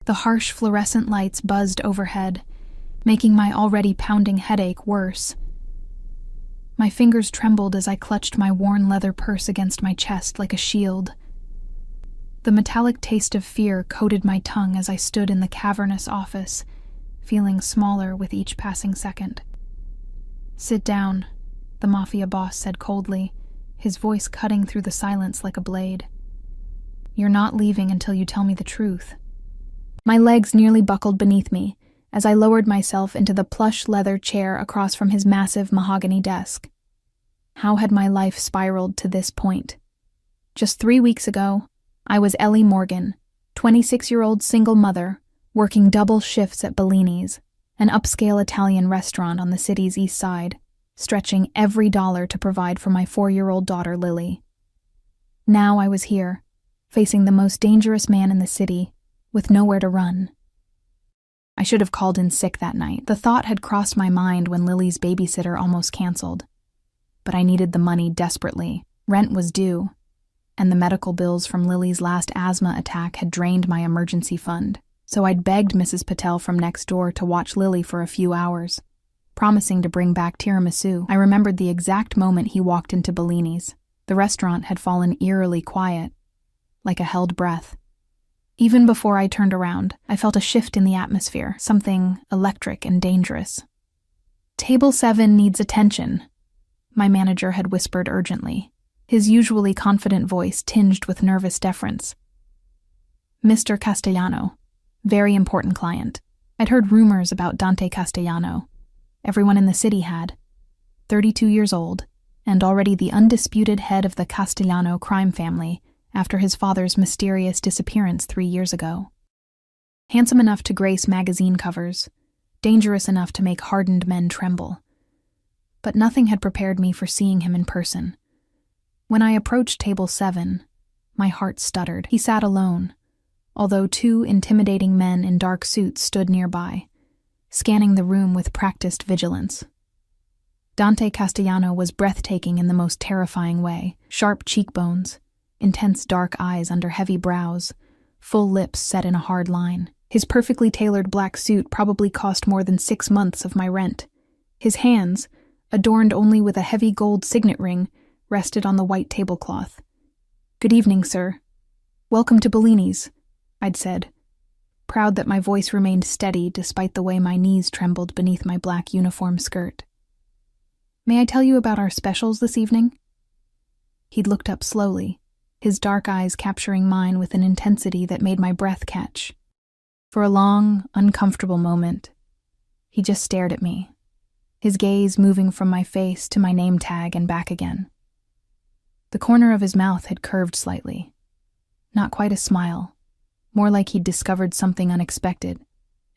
The harsh fluorescent lights buzzed overhead, making my already pounding headache worse. My fingers trembled as I clutched my worn leather purse against my chest like a shield. The metallic taste of fear coated my tongue as I stood in the cavernous office, feeling smaller with each passing second. "Sit down," the Mafia boss said coldly, his voice cutting through the silence like a blade. "You're not leaving until you tell me the truth." My legs nearly buckled beneath me as I lowered myself into the plush leather chair across from his massive mahogany desk. How had my life spiraled to this point? Just 3 weeks ago, I was Ellie Morgan, 26-year-old single mother, working double shifts at Bellini's, an upscale Italian restaurant on the city's east side, stretching every dollar to provide for my 4-year-old daughter Lily. Now I was here, facing the most dangerous man in the city, with nowhere to run. I should have called in sick that night. The thought had crossed my mind when Lily's babysitter almost canceled. But I needed the money desperately. Rent was due, and the medical bills from Lily's last asthma attack had drained my emergency fund. So I'd begged Mrs. Patel from next door to watch Lily for a few hours, promising to bring back tiramisu. I remembered the exact moment he walked into Bellini's. The restaurant had fallen eerily quiet, like a held breath. Even before I turned around, I felt a shift in the atmosphere, something electric and dangerous. "Table 7 needs attention," my manager had whispered urgently, his usually confident voice tinged with nervous deference. "Mr. Castellano, very important client." I'd heard rumors about Dante Castellano. Everyone in the city had. 32 years old, and already the undisputed head of the Castellano crime family after his father's mysterious disappearance 3 years ago. Handsome enough to grace magazine covers, dangerous enough to make hardened men tremble. But nothing had prepared me for seeing him in person. When I approached table 7, my heart stuttered. He sat alone, although 2 intimidating men in dark suits stood nearby, scanning the room with practiced vigilance. Dante Castellano was breathtaking in the most terrifying way. Sharp cheekbones, intense dark eyes under heavy brows, full lips set in a hard line. His perfectly tailored black suit probably cost more than 6 months of my rent. His hands, adorned only with a heavy gold signet ring, rested on the white tablecloth. "Good evening, sir. Welcome to Bellini's," I'd said, proud that my voice remained steady despite the way my knees trembled beneath my black uniform skirt. "May I tell you about our specials this evening?" He'd looked up slowly, his dark eyes capturing mine with an intensity that made my breath catch. For a long, uncomfortable moment, he just stared at me, his gaze moving from my face to my name tag and back again. The corner of his mouth had curved slightly. Not quite a smile, more like he'd discovered something unexpected,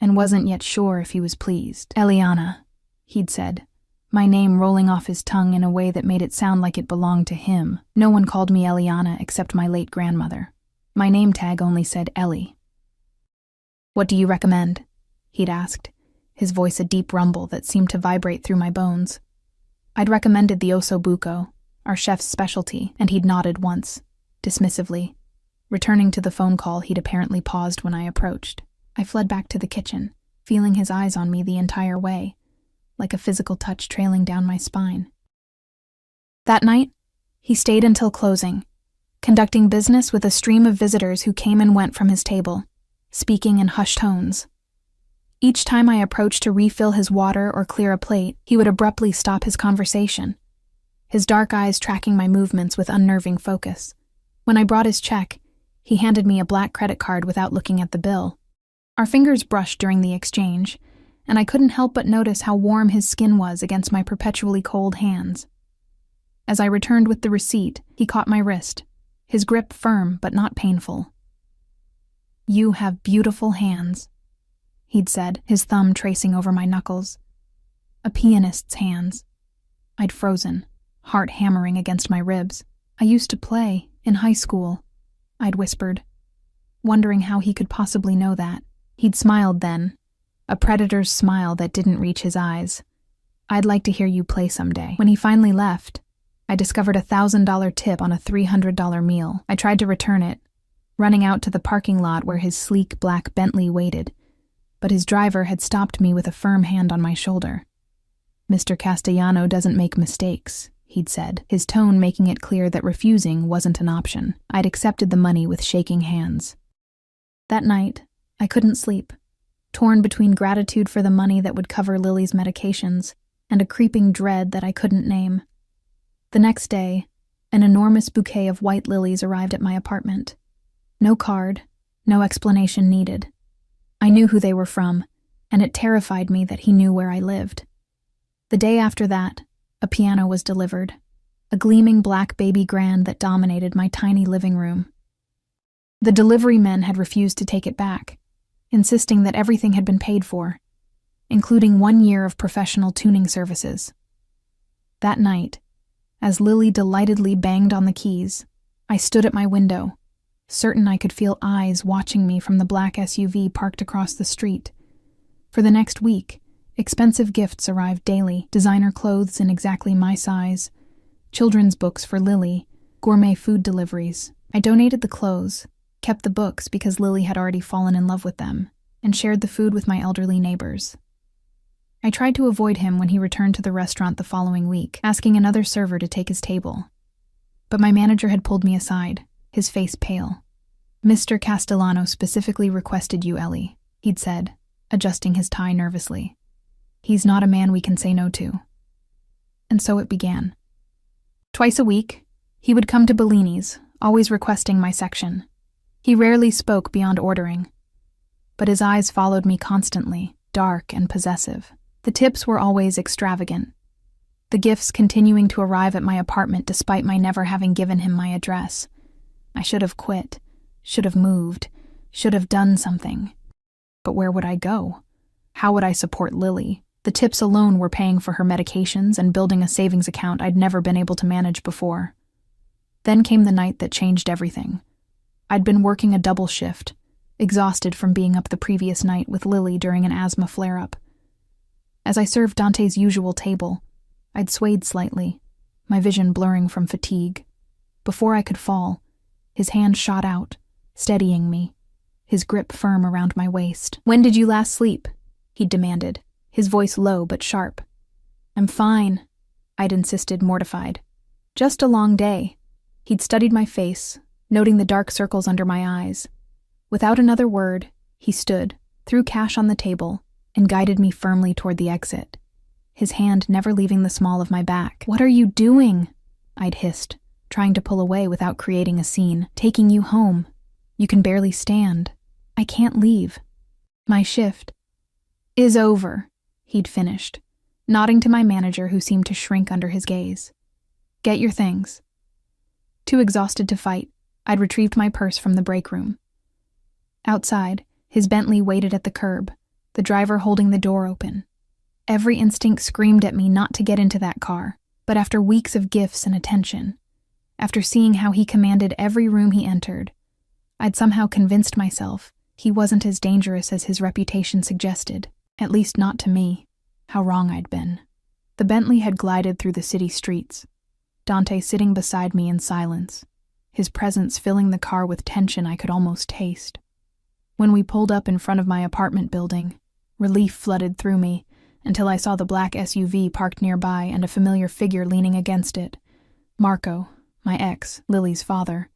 and wasn't yet sure if he was pleased. "Eliana," he'd said, my name rolling off his tongue in a way that made it sound like it belonged to him. No one called me Eliana except my late grandmother. My name tag only said Ellie. "What do you recommend?" he'd asked, his voice a deep rumble that seemed to vibrate through my bones. I'd recommended the osso buco, our chef's specialty, and he'd nodded once, dismissively, returning to the phone call he'd apparently paused when I approached. I fled back to the kitchen, feeling his eyes on me the entire way, like a physical touch trailing down my spine. That night, he stayed until closing, conducting business with a stream of visitors who came and went from his table, speaking in hushed tones. Each time I approached to refill his water or clear a plate, he would abruptly stop his conversation, his dark eyes tracking my movements with unnerving focus. When I brought his check, he handed me a black credit card without looking at the bill. Our fingers brushed during the exchange, and I couldn't help but notice how warm his skin was against my perpetually cold hands. As I returned with the receipt, he caught my wrist, his grip firm but not painful. "You have beautiful hands," he'd said, his thumb tracing over my knuckles. "A pianist's hands." I'd frozen, heart hammering against my ribs. "I used to play, in high school," I'd whispered, wondering how he could possibly know that. He'd smiled then, a predator's smile that didn't reach his eyes. "I'd like to hear you play someday." When he finally left, I discovered a $1,000 tip on a $300 meal. I tried to return it, running out to the parking lot where his sleek black Bentley waited, but his driver had stopped me with a firm hand on my shoulder. "Mr. Castellano doesn't make mistakes," he'd said, his tone making it clear that refusing wasn't an option. I'd accepted the money with shaking hands. That night, I couldn't sleep, torn between gratitude for the money that would cover Lily's medications and a creeping dread that I couldn't name. The next day, an enormous bouquet of white lilies arrived at my apartment. No card, no explanation needed. I knew who they were from, and it terrified me that he knew where I lived. The day after that, a piano was delivered, a gleaming black baby grand that dominated my tiny living room. The delivery men had refused to take it back, insisting that everything had been paid for, including 1 year of professional tuning services. That night, as Lily delightedly banged on the keys, I stood at my window, certain I could feel eyes watching me from the black SUV parked across the street. For the next week, expensive gifts arrived daily, designer clothes in exactly my size, children's books for Lily, gourmet food deliveries. I donated the clothes, kept the books because Lily had already fallen in love with them, and shared the food with my elderly neighbors. I tried to avoid him when he returned to the restaurant the following week, asking another server to take his table. But my manager had pulled me aside, his face pale. "Mr. Castellano specifically requested you, Ellie," he'd said, adjusting his tie nervously. "He's not a man we can say no to." And so it began. Twice a week, he would come to Bellini's, always requesting my section. He rarely spoke beyond ordering, but his eyes followed me constantly, dark and possessive. The tips were always extravagant, the gifts continuing to arrive at my apartment despite my never having given him my address. I should have quit, should have moved, should have done something. But where would I go? How would I support Lily? The tips alone were paying for her medications and building a savings account I'd never been able to manage before. Then came the night that changed everything. I'd been working a double shift, exhausted from being up the previous night with Lily during an asthma flare-up. As I served Dante's usual table, I'd swayed slightly, my vision blurring from fatigue. Before I could fall, his hand shot out, steadying me, his grip firm around my waist. "When did you last sleep?" he'd demanded, his voice low but sharp. "I'm fine," I'd insisted, mortified. "Just a long day." He'd studied my face, noting the dark circles under my eyes. Without another word, he stood, threw cash on the table, and guided me firmly toward the exit, his hand never leaving the small of my back. "What are you doing?" I'd hissed, trying to pull away without creating a scene. "Taking you home. You can barely stand. I can't leave. My shift is over," he'd finished, nodding to my manager who seemed to shrink under his gaze. "Get your things." Too exhausted to fight, I'd retrieved my purse from the break room. Outside, his Bentley waited at the curb, the driver holding the door open. Every instinct screamed at me not to get into that car, but after weeks of gifts and attention, after seeing how he commanded every room he entered, I'd somehow convinced myself he wasn't as dangerous as his reputation suggested, at least not to me. How wrong I'd been. The Bentley had glided through the city streets, Dante sitting beside me in silence, his presence filling the car with tension I could almost taste. When we pulled up in front of my apartment building, relief flooded through me until I saw the black SUV parked nearby and a familiar figure leaning against it. Marco, my ex, Lily's father,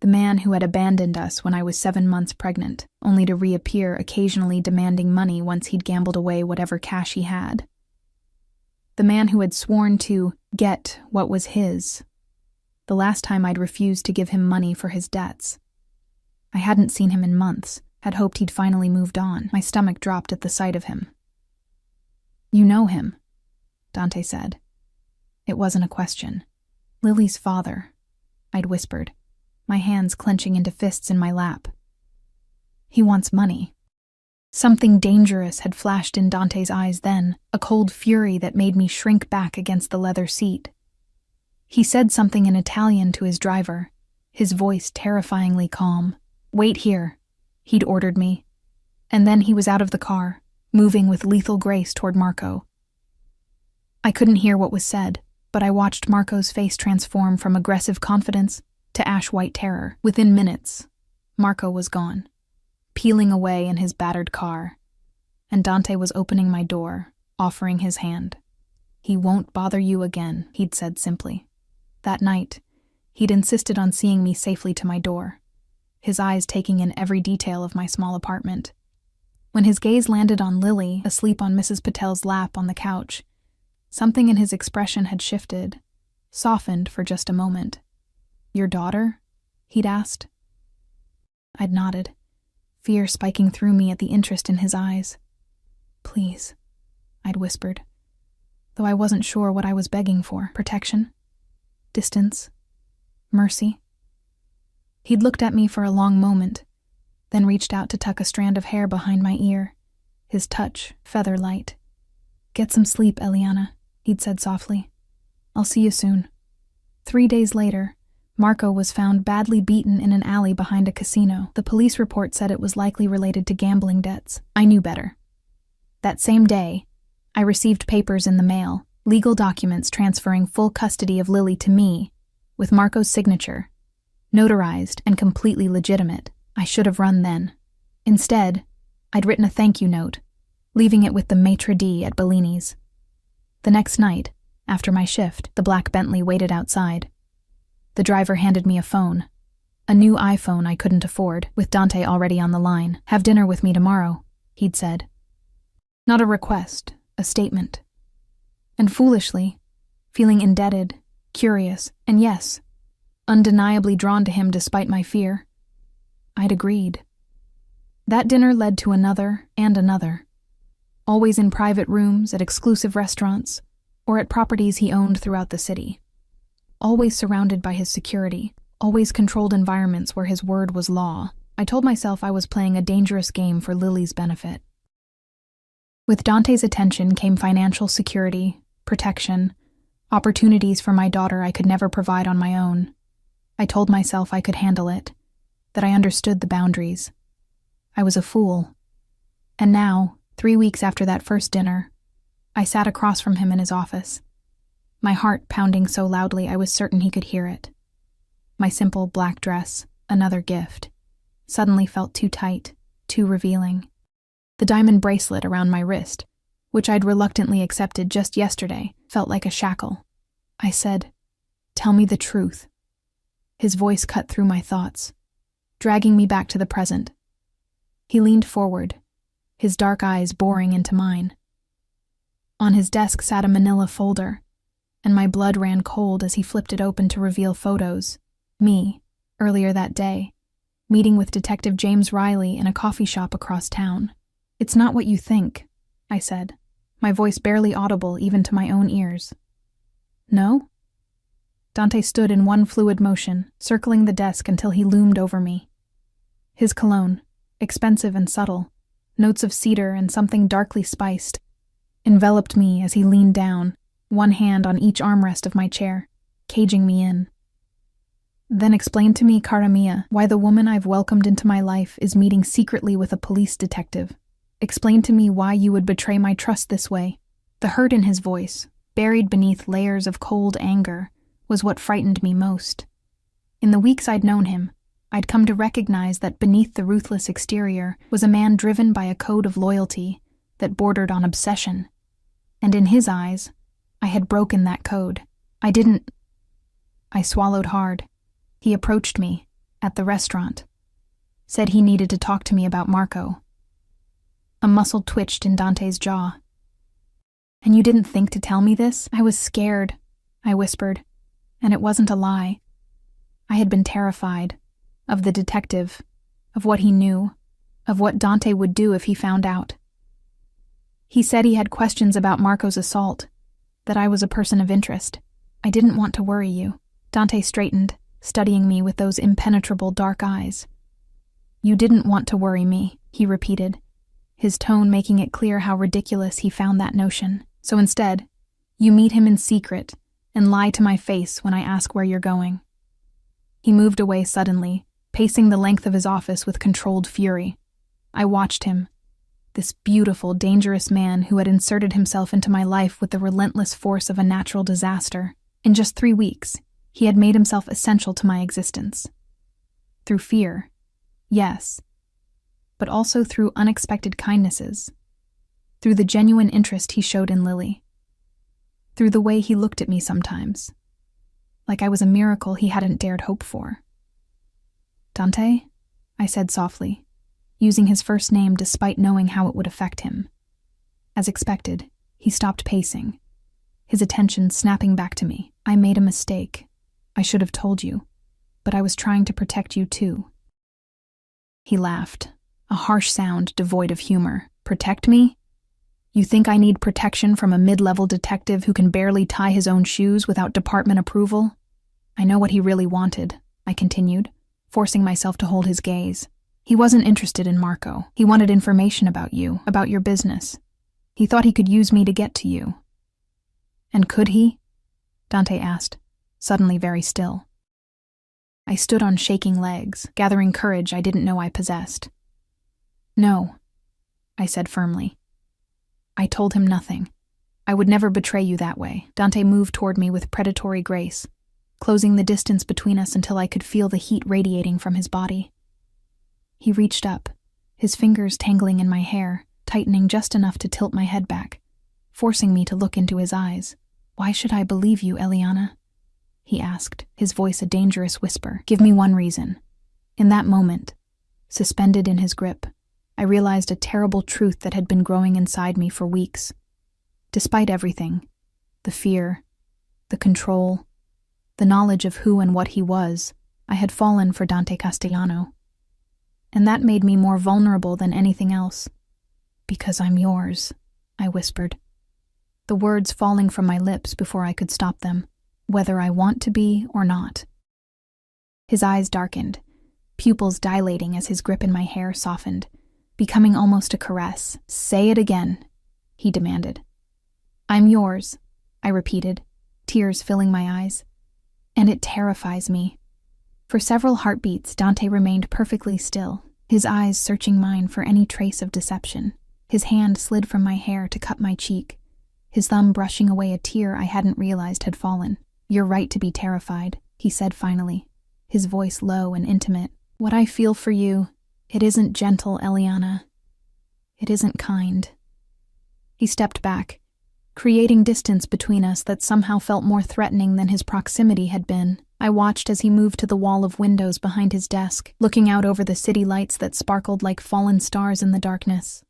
the man who had abandoned us when I was 7 months pregnant, only to reappear occasionally demanding money once he'd gambled away whatever cash he had. The man who had sworn to get what was his, the last time I'd refused to give him money for his debts. I hadn't seen him in months, had hoped he'd finally moved on. My stomach dropped at the sight of him. "You know him," Dante said. It wasn't a question. "Lily's father," I'd whispered, my hands clenching into fists in my lap. "He wants money." Something dangerous had flashed in Dante's eyes then, a cold fury that made me shrink back against the leather seat. He said something in Italian to his driver, his voice terrifyingly calm. "Wait here," he'd ordered me. And then he was out of the car, moving with lethal grace toward Marco. I couldn't hear what was said, but I watched Marco's face transform from aggressive confidence to ash-white terror. Within minutes, Marco was gone, peeling away in his battered car, and Dante was opening my door, offering his hand. "He won't bother you again," he'd said simply. That night, he'd insisted on seeing me safely to my door, his eyes taking in every detail of my small apartment. When his gaze landed on Lily, asleep on Mrs. Patel's lap on the couch, something in his expression had shifted, softened for just a moment. "Your daughter?" he'd asked. I'd nodded, fear spiking through me at the interest in his eyes. "Please," I'd whispered, though I wasn't sure what I was begging for. Protection? Distance? Mercy? He'd looked at me for a long moment, then reached out to tuck a strand of hair behind my ear, his touch feather light. "Get some sleep, Eliana," he'd said softly. "I'll see you soon." 3 days later, Marco was found badly beaten in an alley behind a casino. The police report said it was likely related to gambling debts. I knew better. That same day, I received papers in the mail, legal documents transferring full custody of Lily to me, with Marco's signature, notarized and completely legitimate. I should have run then. Instead, I'd written a thank you note, leaving it with the maitre d' at Bellini's. The next night, after my shift, the black Bentley waited outside. The driver handed me a phone, a new iPhone I couldn't afford, with Dante already on the line. "Have dinner with me tomorrow," he'd said. Not a request, a statement. And foolishly, feeling indebted, curious, and yes, undeniably drawn to him despite my fear, I'd agreed. That dinner led to another and another, always in private rooms, at exclusive restaurants, or at properties he owned throughout the city. Always surrounded by his security, always controlled environments where his word was law. I told myself I was playing a dangerous game for Lily's benefit. With Dante's attention came financial security, protection, opportunities for my daughter I could never provide on my own. I told myself I could handle it, that I understood the boundaries. I was a fool. And now, 3 weeks after that first dinner, I sat across from him in his office, my heart pounding so loudly I was certain he could hear it. My simple black dress, another gift, suddenly felt too tight, too revealing. The diamond bracelet around my wrist, which I'd reluctantly accepted just yesterday, felt like a shackle. I said, "Tell me the truth." His voice cut through my thoughts, dragging me back to the present. He leaned forward, his dark eyes boring into mine. On his desk sat a manila folder, and my blood ran cold as he flipped it open to reveal photos. Me, earlier that day, meeting with Detective James Riley in a coffee shop across town. "It's not what you think," I said, my voice barely audible even to my own ears. "No?" Dante stood in one fluid motion, circling the desk until he loomed over me. His cologne, expensive and subtle, notes of cedar and something darkly spiced, enveloped me as he leaned down, one hand on each armrest of my chair, caging me in. "Then explain to me, cara mia, why the woman I've welcomed into my life is meeting secretly with a police detective. Explain to me why you would betray my trust this way." The hurt in his voice, buried beneath layers of cold anger, was what frightened me most. In the weeks I'd known him, I'd come to recognize that beneath the ruthless exterior was a man driven by a code of loyalty that bordered on obsession. And in his eyes, I had broken that code. I swallowed hard. He approached me, at the restaurant, said he needed to talk to me about Marco. A muscle twitched in Dante's jaw. "And you didn't think to tell me this?" "I was scared," I whispered, and it wasn't a lie. I had been terrified, of the detective, of what he knew, of what Dante would do if he found out. He said he had questions about Marco's assault, that I was a person of interest. "I didn't want to worry you." Dante straightened, studying me with those impenetrable dark eyes. "You didn't want to worry me," he repeated, his tone making it clear how ridiculous he found that notion. "So instead, you meet him in secret and lie to my face when I ask where you're going." He moved away suddenly, pacing the length of his office with controlled fury. I watched him, this beautiful, dangerous man who had inserted himself into my life with the relentless force of a natural disaster. In just 3 weeks, he had made himself essential to my existence. Through fear, Yes, but also through unexpected kindnesses, through the genuine interest he showed in Lily, through the way he looked at me sometimes, like I was a miracle he hadn't dared hope for. Dante? I said softly, using his first name despite knowing how it would affect him. As expected, he stopped pacing, his attention snapping back to me. I made a mistake. I should have told you, but I was trying to protect you too. He laughed, a harsh sound devoid of humor. Protect me? You think I need protection from a mid-level detective who can barely tie his own shoes without department approval? I know what he really wanted, I continued, forcing myself to hold his gaze. He wasn't interested in Marco. He wanted information about you, about your business. He thought he could use me to get to you. And could he? Dante asked, suddenly very still. I stood on shaking legs, gathering courage I didn't know I possessed. No, I said firmly. I told him nothing. I would never betray you that way. Dante moved toward me with predatory grace, closing the distance between us until I could feel the heat radiating from his body. He reached up, his fingers tangling in my hair, tightening just enough to tilt my head back, forcing me to look into his eyes. Why should I believe you, Eliana? He asked, his voice a dangerous whisper. Give me one reason. In that moment, suspended in his grip, I realized a terrible truth that had been growing inside me for weeks. Despite everything, the fear, the control, the knowledge of who and what he was, I had fallen for Dante Castellano. And that made me more vulnerable than anything else. Because I'm yours, I whispered, the words falling from my lips before I could stop them, whether I want to be or not. His eyes darkened, pupils dilating as his grip in my hair softened, becoming almost a caress. Say it again, he demanded. I'm yours, I repeated, tears filling my eyes. And it terrifies me. For several heartbeats, Dante remained perfectly still, his eyes searching mine for any trace of deception. His hand slid from my hair to cut my cheek, his thumb brushing away a tear I hadn't realized had fallen. You're right to be terrified, he said finally, his voice low and intimate. What I feel for you, it isn't gentle, Eliana. It isn't kind. He stepped back, creating distance between us that somehow felt more threatening than his proximity had been. I watched as he moved to the wall of windows behind his desk, looking out over the city lights that sparkled like fallen stars in the darkness.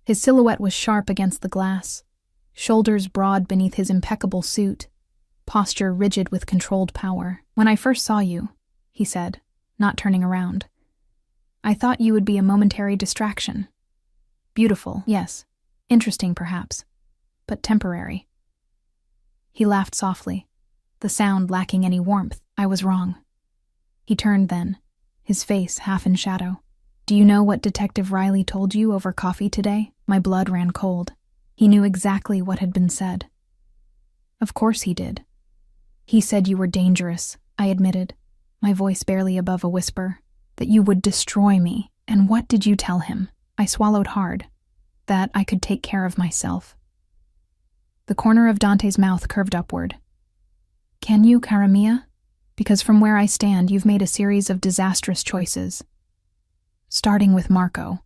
His silhouette was sharp against the glass, shoulders broad beneath his impeccable suit, posture rigid with controlled power. When I first saw you, he said, not turning around, I thought you would be a momentary distraction. Beautiful, yes. Interesting, perhaps. But temporary. He laughed softly, the sound lacking any warmth. I was wrong. He turned then, his face half in shadow. Do you know what Detective Riley told you over coffee today? My blood ran cold. He knew exactly what had been said. Of course he did. He said you were dangerous, I admitted, my voice barely above a whisper, that you would destroy me. And what did you tell him? I swallowed hard. That I could take care of myself. The corner of Dante's mouth curved upward. Can you, cara mia? Because from where I stand, you've made a series of disastrous choices. Starting with Marco.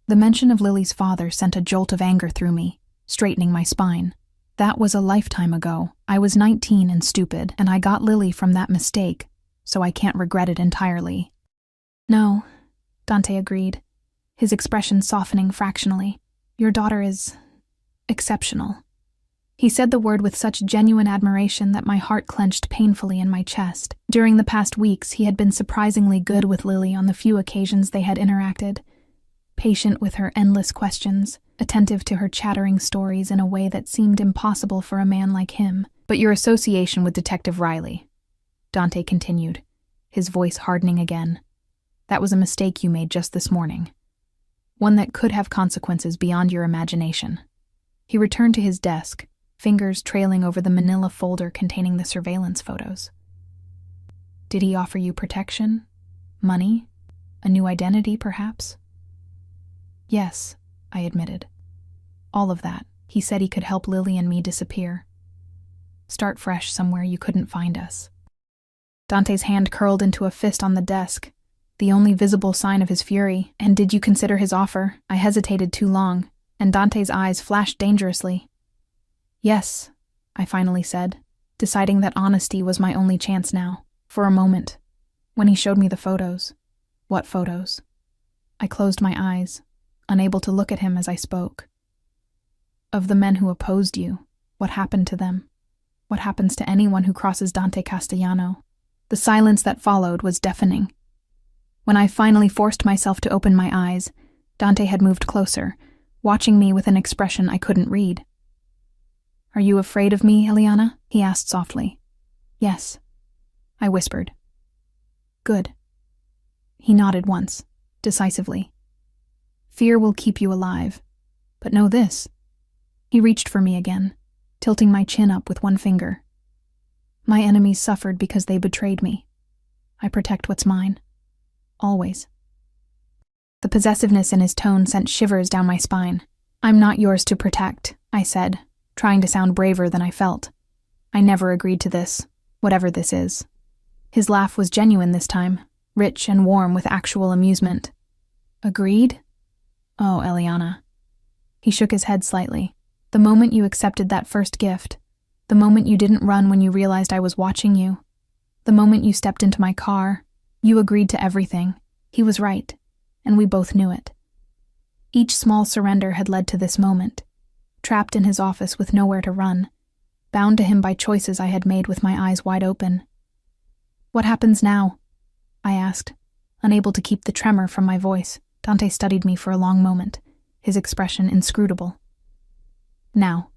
The mention of Lily's father sent a jolt of anger through me, straightening my spine. That was a lifetime ago. I was 19 and stupid, and I got Lily from that mistake, so I can't regret it entirely. No, Dante agreed, his expression softening fractionally. Your daughter is exceptional. He said the word with such genuine admiration that my heart clenched painfully in my chest. During the past weeks, he had been surprisingly good with Lily on the few occasions they had interacted, patient with her endless questions, attentive to her chattering stories in a way that seemed impossible for a man like him. But your association with Detective Riley, Dante continued, his voice hardening again. That was a mistake you made just this morning. One that could have consequences beyond your imagination. He returned to his desk, fingers trailing over the manila folder containing the surveillance photos. Did he offer you protection? Money? A new identity, perhaps? Yes, I admitted. All of that. He said he could help Lily and me disappear. Start fresh somewhere you couldn't find us. Dante's hand curled into a fist on the desk, the only visible sign of his fury. And did you consider his offer? I hesitated too long, and Dante's eyes flashed dangerously. Yes, I finally said, deciding that honesty was my only chance now, for a moment, when he showed me the photos. What photos? I closed my eyes, unable to look at him as I spoke. Of the men who opposed you, what happened to them? What happens to anyone who crosses Dante Castellano? The silence that followed was deafening. When I finally forced myself to open my eyes, Dante had moved closer, watching me with an expression I couldn't read. Are you afraid of me, Eliana? He asked softly. Yes, I whispered. Good. He nodded once, decisively. Fear will keep you alive, but know this. He reached for me again, tilting my chin up with one finger. My enemies suffered because they betrayed me. I protect what's mine. Always. The possessiveness in his tone sent shivers down my spine. I'm not yours to protect, I said, trying to sound braver than I felt. I never agreed to this, whatever this is. His laugh was genuine this time, rich and warm with actual amusement. Agreed? Oh, Eliana. He shook his head slightly. The moment you accepted that first gift, the moment you didn't run when you realized I was watching you, the moment you stepped into my car, you agreed to everything. He was right, and we both knew it. Each small surrender had led to this moment, trapped in his office with nowhere to run, bound to him by choices I had made with my eyes wide open. What happens now? I asked, unable to keep the tremor from my voice. Dante studied me for a long moment, his expression inscrutable. Now,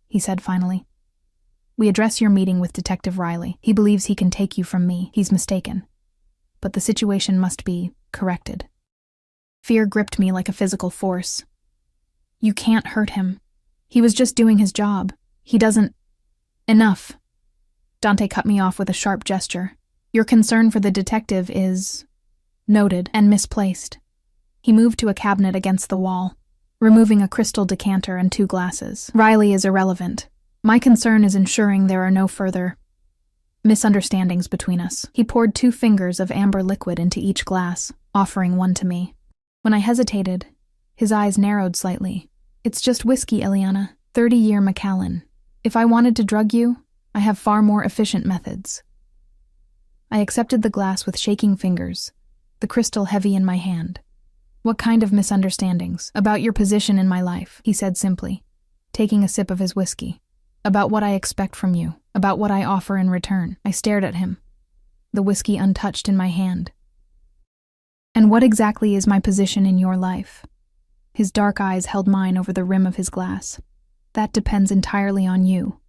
he said finally, we address your meeting with Detective Riley. He believes he can take you from me. He's mistaken. But the situation must be corrected. Fear gripped me like a physical force. You can't hurt him. He was just doing his job. He doesn't... Enough. Dante cut me off with a sharp gesture. Your concern for the detective is... noted and misplaced. He moved to a cabinet against the wall, removing a crystal decanter and 2 glasses. Riley is irrelevant. My concern is ensuring there are no further misunderstandings between us. He poured 2 fingers of amber liquid into each glass, offering one to me. When I hesitated, his eyes narrowed slightly. It's just whiskey, Eliana. 30-year Macallan. If I wanted to drug you, I have far more efficient methods. I accepted the glass with shaking fingers, the crystal heavy in my hand. What kind of misunderstandings? About your position in my life, he said simply, taking a sip of his whiskey. About what I expect from you, about what I offer in return. I stared at him, the whiskey untouched in my hand. And what exactly is my position in your life? His dark eyes held mine over the rim of his glass. That depends entirely on you.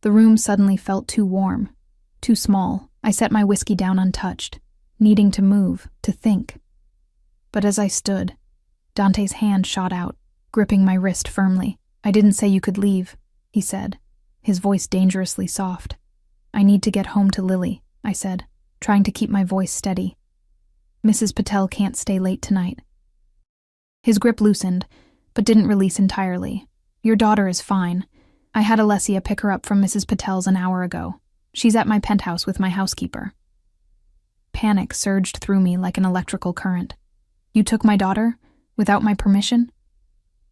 The room suddenly felt too warm, too small. I set my whiskey down untouched, needing to move, to think. But as I stood, Dante's hand shot out, gripping my wrist firmly. I didn't say you could leave, he said, his voice dangerously soft. I need to get home to Lily, I said, trying to keep my voice steady. Mrs. Patel can't stay late tonight. His grip loosened, but didn't release entirely. Your daughter is fine. I had Alessia pick her up from Mrs. Patel's an hour ago. She's at my penthouse with my housekeeper. Panic surged through me like an electrical current. You took my daughter? Without my permission?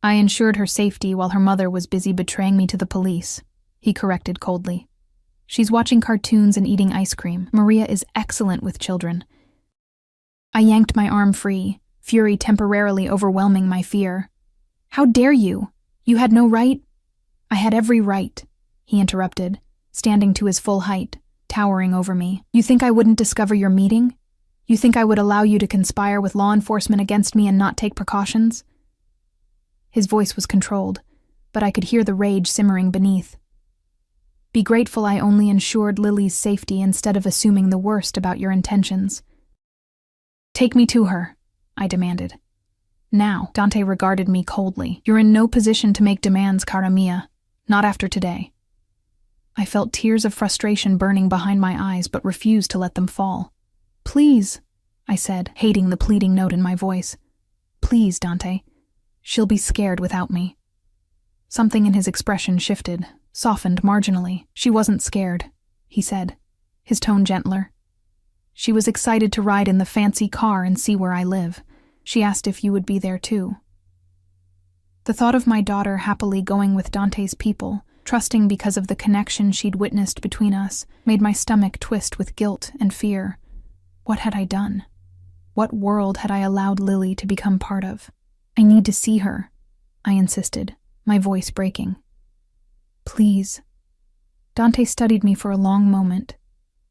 I ensured her safety while her mother was busy betraying me to the police, he corrected coldly. She's watching cartoons and eating ice cream. Maria is excellent with children. I yanked my arm free, fury temporarily overwhelming my fear. How dare you? You had no right? I had every right, he interrupted, standing to his full height, towering over me. You think I wouldn't discover your meeting? You think I would allow you to conspire with law enforcement against me and not take precautions? His voice was controlled, but I could hear the rage simmering beneath. Be grateful I only ensured Lily's safety instead of assuming the worst about your intentions. Take me to her, I demanded. Now, Dante regarded me coldly. You're in no position to make demands, cara mia. Not after today. I felt tears of frustration burning behind my eyes, but refused to let them fall. Please, I said, hating the pleading note in my voice. Please, Dante. She'll be scared without me. Something in his expression shifted, softened marginally. She wasn't scared, he said, his tone gentler. She was excited to ride in the fancy car and see where I live. She asked if you would be there too. The thought of my daughter happily going with Dante's people, trusting because of the connection she'd witnessed between us, made my stomach twist with guilt and fear. What had I done? What world had I allowed Lily to become part of? I need to see her, I insisted, my voice breaking. Please. Dante studied me for a long moment,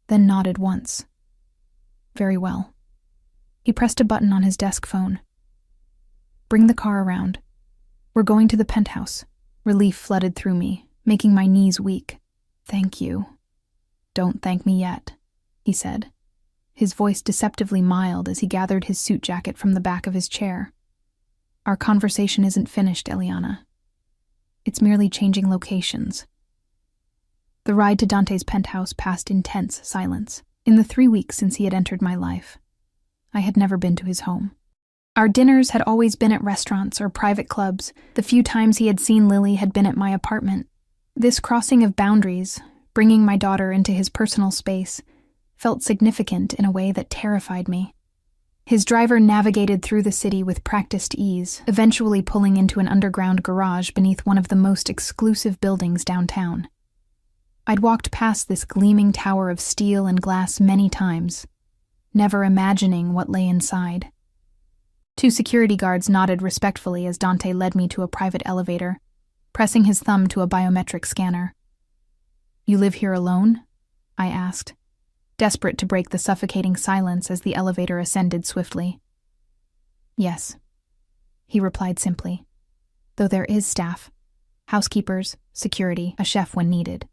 then nodded once. Very well. He pressed a button on his desk phone. Bring the car around. We're going to the penthouse. Relief flooded through me, making my knees weak. Thank you. Don't thank me yet, he said, his voice deceptively mild as he gathered his suit jacket from the back of his chair. Our conversation isn't finished, Eliana. It's merely changing locations. The ride to Dante's penthouse passed intense silence. In the 3 weeks since he had entered my life, I had never been to his home. Our dinners had always been at restaurants or private clubs. The few times he had seen Lily had been at my apartment. This crossing of boundaries, bringing my daughter into his personal space, felt significant in a way that terrified me. His driver navigated through the city with practiced ease, eventually pulling into an underground garage beneath one of the most exclusive buildings downtown. I'd walked past this gleaming tower of steel and glass many times, never imagining what lay inside. 2 security guards nodded respectfully as Dante led me to a private elevator, pressing his thumb to a biometric scanner. You live here alone? I asked, desperate to break the suffocating silence as the elevator ascended swiftly. Yes, he replied simply, though there is staff, housekeepers, security, a chef when needed.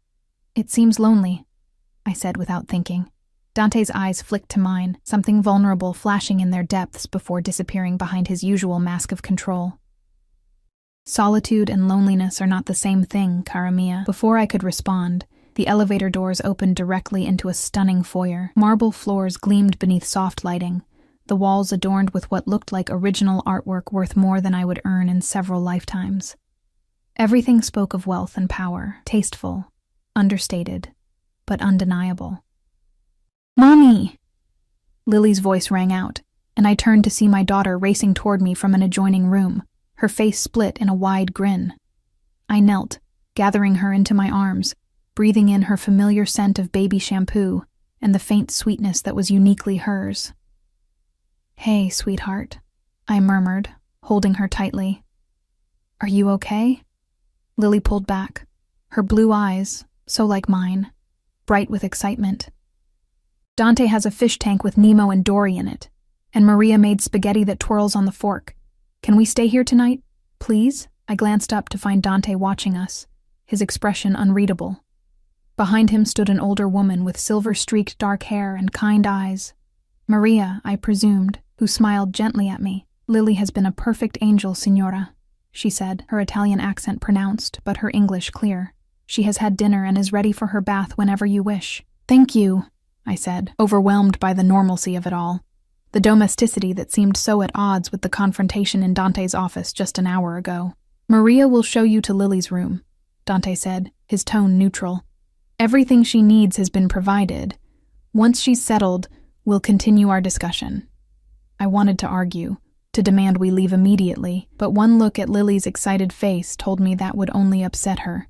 It seems lonely, I said without thinking. Dante's eyes flicked to mine, something vulnerable flashing in their depths before disappearing behind his usual mask of control. Solitude and loneliness are not the same thing, cara mia. Before I could respond, the elevator doors opened directly into a stunning foyer. Marble floors gleamed beneath soft lighting, the walls adorned with what looked like original artwork worth more than I would earn in several lifetimes. Everything spoke of wealth and power, tasteful, understated, but undeniable. Mommy! Lily's voice rang out, and I turned to see my daughter racing toward me from an adjoining room, her face split in a wide grin. I knelt, gathering her into my arms, breathing in her familiar scent of baby shampoo and the faint sweetness that was uniquely hers. Hey, sweetheart, I murmured, holding her tightly. Are you okay? Lily pulled back, her blue eyes, so like mine, bright with excitement. Dante has a fish tank with Nemo and Dory in it, and Maria made spaghetti that twirls on the fork. Can we stay here tonight, please? I glanced up to find Dante watching us, his expression unreadable. Behind him stood an older woman with silver-streaked dark hair and kind eyes. Maria, I presumed, who smiled gently at me. Lily has been a perfect angel, signora, she said, her Italian accent pronounced, but her English clear. She has had dinner and is ready for her bath whenever you wish. Thank you, I said, overwhelmed by the normalcy of it all, the domesticity that seemed so at odds with the confrontation in Dante's office just an hour ago. Maria will show you to Lily's room, Dante said, his tone neutral. Everything she needs has been provided. Once she's settled, we'll continue our discussion. I wanted to argue, to demand we leave immediately, but one look at Lily's excited face told me that would only upset her.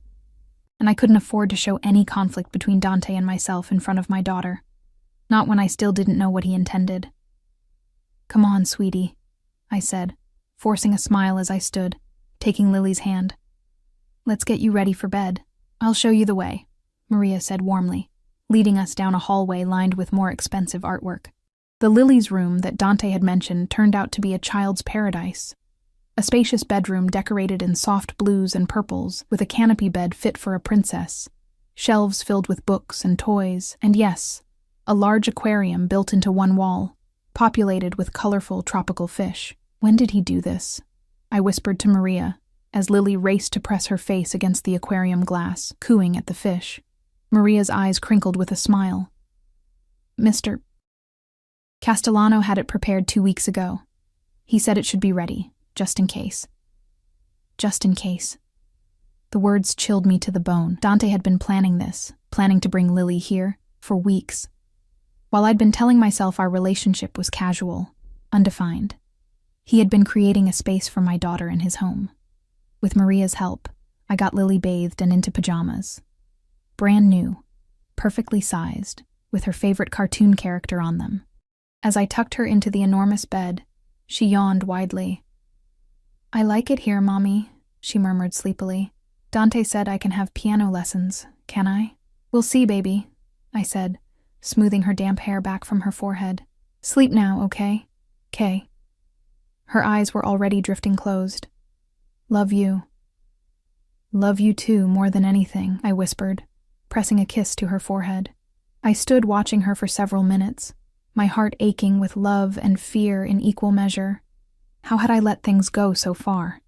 And I couldn't afford to show any conflict between Dante and myself in front of my daughter. Not when I still didn't know what he intended. Come on, sweetie, I said, forcing a smile as I stood, taking Lily's hand. Let's get you ready for bed. I'll show you the way, Maria said warmly, leading us down a hallway lined with more expensive artwork. The Lily's room that Dante had mentioned turned out to be a child's paradise. A spacious bedroom decorated in soft blues and purples, with a canopy bed fit for a princess, shelves filled with books and toys, and yes, a large aquarium built into one wall, populated with colorful tropical fish. When did he do this? I whispered to Maria, as Lily raced to press her face against the aquarium glass, cooing at the fish. Maria's eyes crinkled with a smile. Mr. Castellano had it prepared 2 weeks ago. He said it should be ready, just in case. Just in case. The words chilled me to the bone. Dante had been planning this, planning to bring Lily here, for weeks. While I'd been telling myself our relationship was casual, undefined, he had been creating a space for my daughter in his home. With Maria's help, I got Lily bathed and into pajamas. Brand new, perfectly sized, with her favorite cartoon character on them. As I tucked her into the enormous bed, she yawned widely. "I like it here, Mommy," she murmured sleepily. "Dante said I can have piano lessons, can I?" "We'll see, baby," I said, smoothing her damp hair back from her forehead. "Sleep now, okay? 'Kay." Her eyes were already drifting closed. "Love you." "Love you too, more than anything," I whispered, pressing a kiss to her forehead. I stood watching her for several minutes, my heart aching with love and fear in equal measure. How had I let things go so far?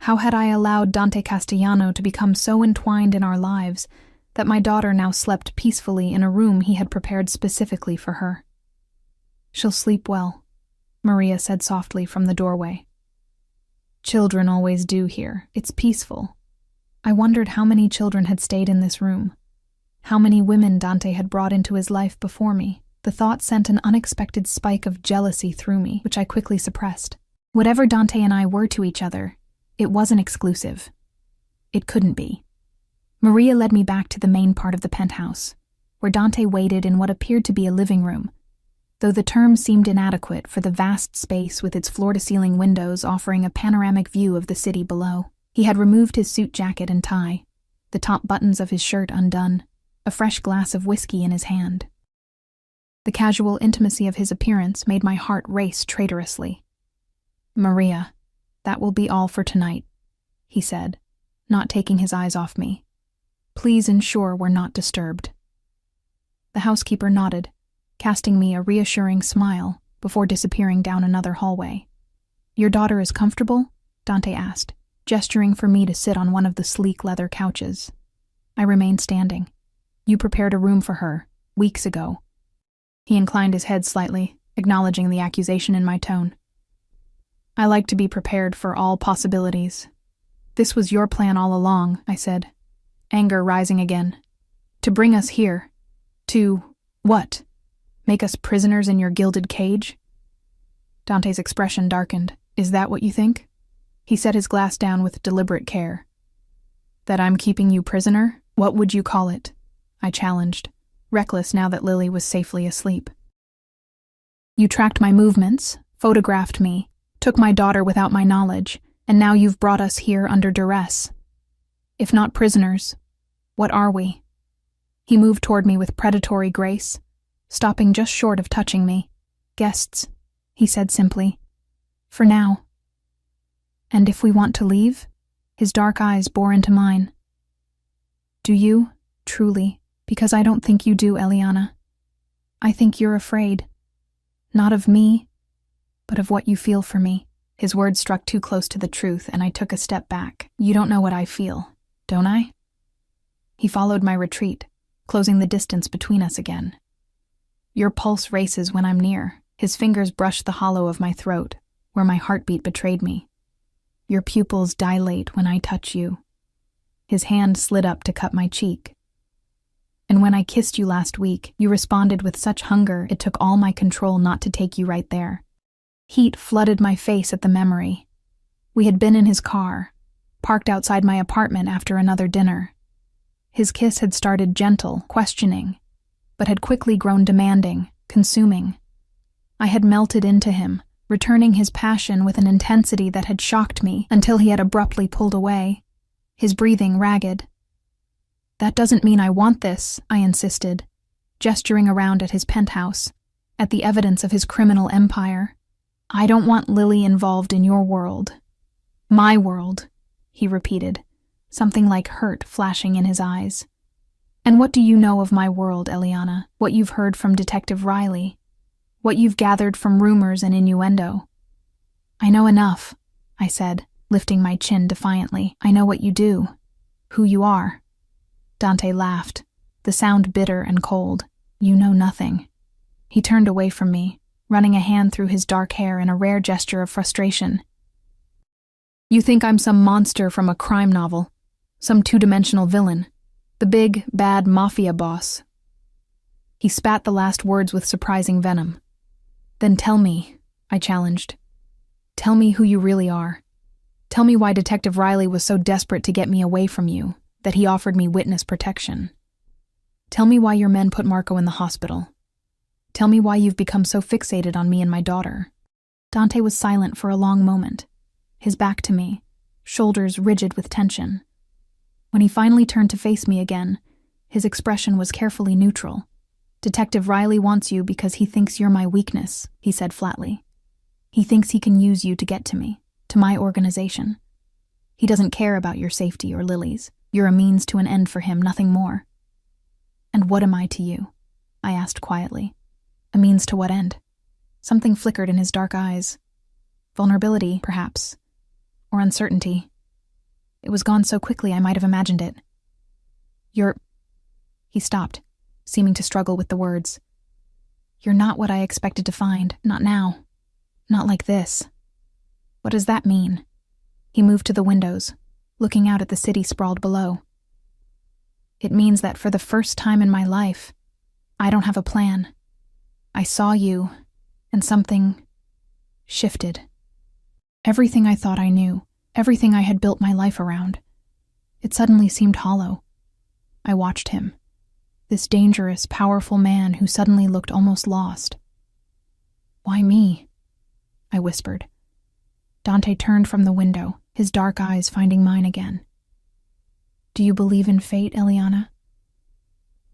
How had I allowed Dante Castellano to become so entwined in our lives that my daughter now slept peacefully in a room he had prepared specifically for her? "She'll sleep well," Maria said softly from the doorway. "Children always do here. It's peaceful." I wondered how many children had stayed in this room, how many women Dante had brought into his life before me. The thought sent an unexpected spike of jealousy through me, which I quickly suppressed. Whatever Dante and I were to each other, it wasn't exclusive. It couldn't be. Maria led me back to the main part of the penthouse, where Dante waited in what appeared to be a living room, though the term seemed inadequate for the vast space with its floor-to-ceiling windows offering a panoramic view of the city below. He had removed his suit jacket and tie, the top buttons of his shirt undone, a fresh glass of whiskey in his hand. The casual intimacy of his appearance made my heart race traitorously. "Maria, that will be all for tonight," he said, not taking his eyes off me. "Please ensure we're not disturbed." The housekeeper nodded, casting me a reassuring smile before disappearing down another hallway. "Your daughter is comfortable?" Dante asked, gesturing for me to sit on one of the sleek leather couches. I remained standing. "You prepared a room for her, weeks ago." He inclined his head slightly, acknowledging the accusation in my tone. "I like to be prepared for all possibilities." "This was your plan all along," I said, anger rising again. "To bring us here. To, what? Make us prisoners in your gilded cage?" Dante's expression darkened. "Is that what you think?" He set his glass down with deliberate care. "That I'm keeping you prisoner? What would you call it?" I challenged, reckless now that Lily was safely asleep. "You tracked my movements, photographed me, took my daughter without my knowledge, and now you've brought us here under duress. If not prisoners, what are we?" He moved toward me with predatory grace, stopping just short of touching me. "Guests," he said simply. "For now." "And if we want to leave?" His dark eyes bore into mine. "Do you, truly? Because I don't think you do, Eliana. I think you're afraid. Not of me, but of what you feel for me." His words struck too close to the truth, and I took a step back. "You don't know what I feel, don't I?" He followed my retreat, closing the distance between us again. "Your pulse races when I'm near." His fingers brushed the hollow of my throat, where my heartbeat betrayed me. "Your pupils dilate when I touch you." His hand slid up to cut my cheek. "And when I kissed you last week, you responded with such hunger it took all my control not to take you right there." Heat flooded my face at the memory. We had been in his car, parked outside my apartment after another dinner. His kiss had started gentle, questioning, but had quickly grown demanding, consuming. I had melted into him, returning his passion with an intensity that had shocked me until he had abruptly pulled away, his breathing ragged. "That doesn't mean I want this," I insisted, gesturing around at his penthouse, at the evidence of his criminal empire. "I don't want Lily involved in your world." "My world," he repeated, something like hurt flashing in his eyes. "And what do you know of my world, Eliana? What you've heard from Detective Riley? What you've gathered from rumors and innuendo?" "I know enough," I said, lifting my chin defiantly. "I know what you do, who you are." Dante laughed, the sound bitter and cold. "You know nothing." He turned away from me, running a hand through his dark hair in a rare gesture of frustration. "You think I'm some monster from a crime novel, some two-dimensional villain, the big, bad Mafia boss. He spat the last words with surprising venom. Then tell me, I challenged. Tell me who you really are. Tell me why Detective Riley was so desperate to get me away from you that he offered me witness protection. Tell me why your men put Marco in the hospital. Tell me why you've become so fixated on me and my daughter. Dante was silent for a long moment, his back to me, shoulders rigid with tension. When he finally turned to face me again, his expression was carefully neutral. Detective Riley wants you because he thinks you're my weakness, he said flatly. He thinks he can use you to get to me, to my organization. He doesn't care about your safety or Lily's. You're a means to an end for him, nothing more. And what am I to you? I asked quietly. A means to what end? Something flickered in his dark eyes. Vulnerability, perhaps. Or uncertainty. It was gone so quickly I might have imagined it. He stopped, seeming to struggle with the words. You're not what I expected to find, not now. Not like this. What does that mean? He moved to the windows, looking out at the city sprawled below. It means that for the first time in my life, I don't have a plan. I saw you, and something shifted. Everything I thought I knew, everything I had built my life around, it suddenly seemed hollow. I watched him, this dangerous, powerful man who suddenly looked almost lost. Why me? I whispered. Dante turned from the window, his dark eyes finding mine again. Do you believe in fate, Eliana?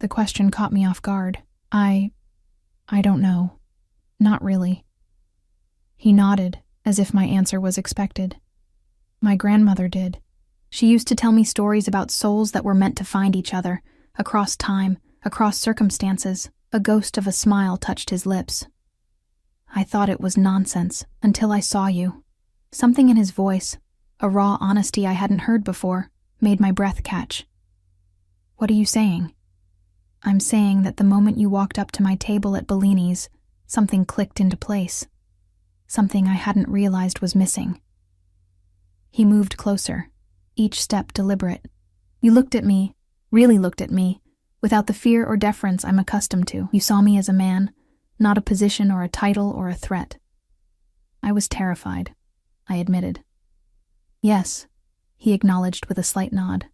The question caught me off guard. I don't know. Not really. He nodded, as if my answer was expected. My grandmother did. She used to tell me stories about souls that were meant to find each other, across time, across circumstances. A ghost of a smile touched his lips. I thought it was nonsense, until I saw you. Something in his voice, a raw honesty I hadn't heard before, made my breath catch. What are you saying? I'm saying that the moment you walked up to my table at Bellini's, something clicked into place. Something I hadn't realized was missing. He moved closer, each step deliberate. You looked at me, really looked at me, without the fear or deference I'm accustomed to. You saw me as a man, not a position or a title or a threat. I was terrified, I admitted. Yes, he acknowledged with a slight nod,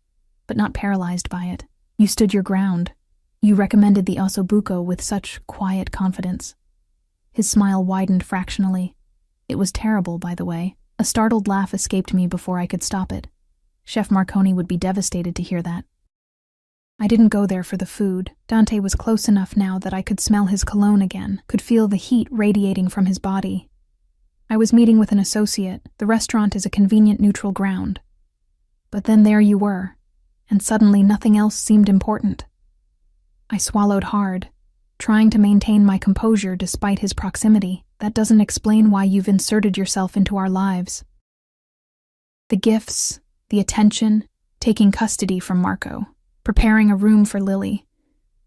but not paralyzed by it. You stood your ground. You recommended the ossobuco with such quiet confidence. His smile widened fractionally. It was terrible, by the way. A startled laugh escaped me before I could stop it. Chef Marconi would be devastated to hear that. I didn't go there for the food. Dante was close enough now that I could smell his cologne again, could feel the heat radiating from his body. I was meeting with an associate. The restaurant is a convenient neutral ground. But then there you were, and suddenly nothing else seemed important. I swallowed hard, trying to maintain my composure despite his proximity. That doesn't explain why you've inserted yourself into our lives. The gifts, the attention, taking custody from Marco, preparing a room for Lily.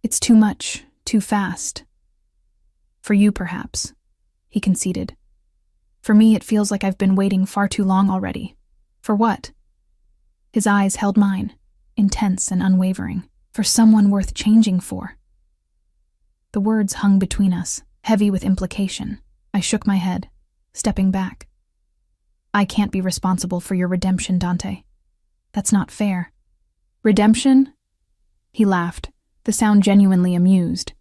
It's too much, too fast. For you, perhaps, he conceded. For me, it feels like I've been waiting far too long already. For what? His eyes held mine, intense and unwavering. For someone worth changing for. The words hung between us, heavy with implication. I shook my head, stepping back. I can't be responsible for your redemption, Dante. That's not fair. Redemption? He laughed, the sound genuinely amused.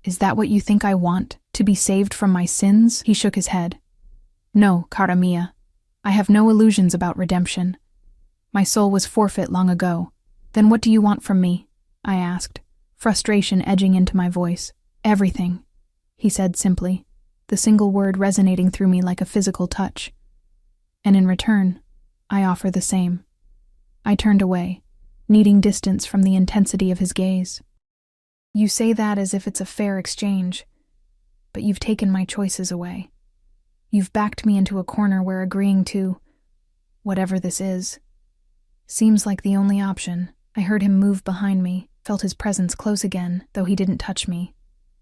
Is that what you think I want? To be saved from my sins? He shook his head. No, cara mia. I have no illusions about redemption. My soul was forfeit long ago. Then what do you want from me? I asked, frustration edging into my voice. Everything, he said simply, the single word resonating through me like a physical touch. And in return, I offer the same. I turned away, needing distance from the intensity of his gaze. You say that as if it's a fair exchange, but you've taken my choices away. You've backed me into a corner where agreeing to whatever this is seems like the only option. I heard him move behind me, felt his presence close again, though he didn't touch me.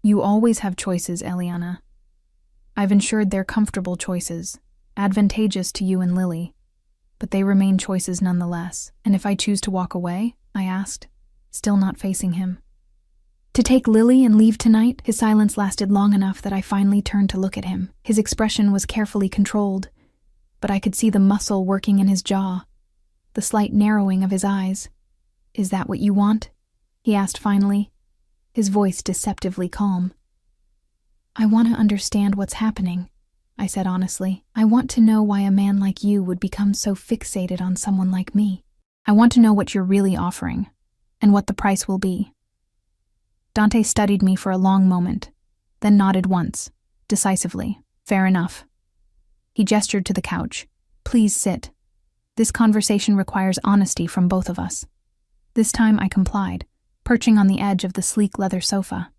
You always have choices, Eliana. I've ensured they're comfortable choices, advantageous to you and Lily, but they remain choices nonetheless. And if I choose to walk away? I asked, still not facing him. To take Lily and leave tonight? His silence lasted long enough that I finally turned to look at him. His expression was carefully controlled, but I could see the muscle working in his jaw, the slight narrowing of his eyes. "Is that what you want?" he asked finally, his voice deceptively calm. "I want to understand what's happening," I said honestly. "I want to know why a man like you would become so fixated on someone like me. I want to know what you're really offering, and what the price will be." Dante studied me for a long moment, then nodded once, decisively. "Fair enough." He gestured to the couch. "Please sit. This conversation requires honesty from both of us." This time I complied, perching on the edge of the sleek leather sofa.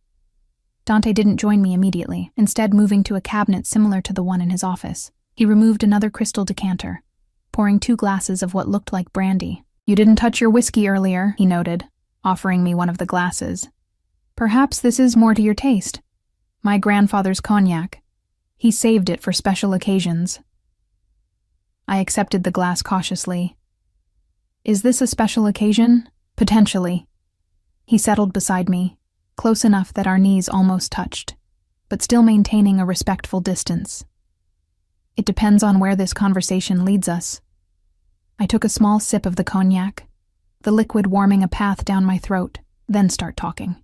Dante didn't join me immediately, instead moving to a cabinet similar to the one in his office. He removed another crystal decanter, pouring 2 glasses of what looked like brandy. "You didn't touch your whiskey earlier," he noted, offering me one of the glasses. "Perhaps this is more to your taste. My grandfather's cognac. He saved it for special occasions." I accepted the glass cautiously. "Is this a special occasion?" "Potentially." He settled beside me, close enough that our knees almost touched, but still maintaining a respectful distance. "It depends on where this conversation leads us." I took a small sip of the cognac, the liquid warming a path down my throat, then start talking.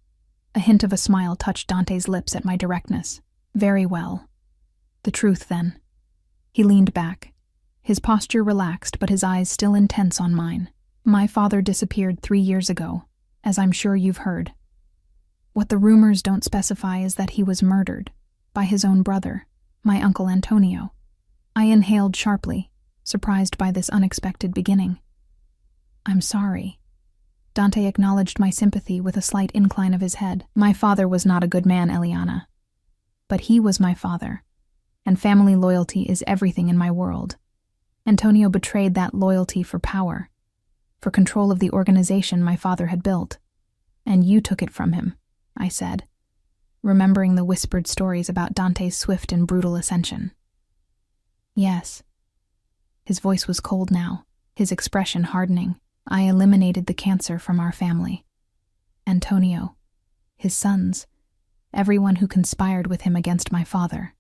A hint of a smile touched Dante's lips at my directness. "Very well. The truth, then." He leaned back, his posture relaxed but his eyes still intense on mine. "My father disappeared 3 years ago, as I'm sure you've heard. What the rumors don't specify is that he was murdered by his own brother, my Uncle Antonio." I inhaled sharply, surprised by this unexpected beginning. "I'm sorry." Dante acknowledged my sympathy with a slight incline of his head. "My father was not a good man, Eliana. But he was my father, and family loyalty is everything in my world. Antonio betrayed that loyalty for power, for control of the organization my father had built. And you took it from him," I said, remembering the whispered stories about Dante's swift and brutal ascension. "Yes." His voice was cold now, his expression hardening. "I eliminated the cancer from our family. Antonio, his sons, everyone who conspired with him against my father."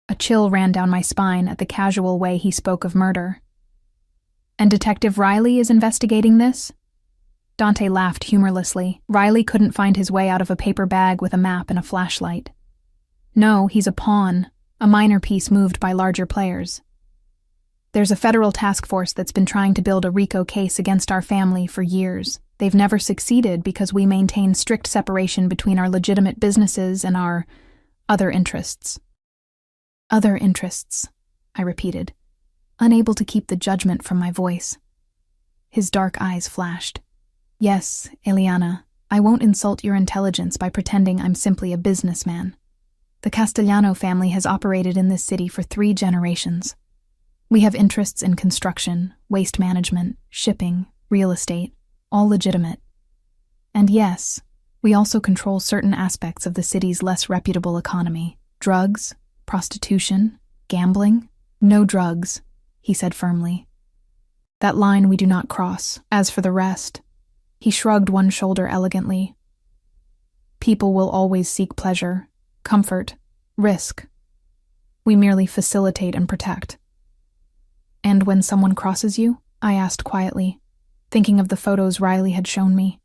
A chill ran down my spine at the casual way he spoke of murder. "And Detective Riley is investigating this?" Dante laughed humorlessly. "Riley couldn't find his way out of a paper bag with a map and a flashlight. No, he's a pawn, a minor piece moved by larger players. There's a federal task force that's been trying to build a RICO case against our family for years. They've never succeeded because we maintain strict separation between our legitimate businesses and our other interests." "Other interests," I repeated, unable to keep the judgment from my voice. His dark eyes flashed. "Yes, Eliana, I won't insult your intelligence by pretending I'm simply a businessman. The Castellano family has operated in this city for 3 generations. We have interests in construction, waste management, shipping, real estate, all legitimate. And yes, we also control certain aspects of the city's less reputable economy. Drugs, prostitution, gambling." "No drugs," he said firmly. "That line we do not cross. As for the rest," he shrugged one shoulder elegantly, "people will always seek pleasure, comfort, risk. We merely facilitate and protect." "And when someone crosses you?" I asked quietly, thinking of the photos Riley had shown me,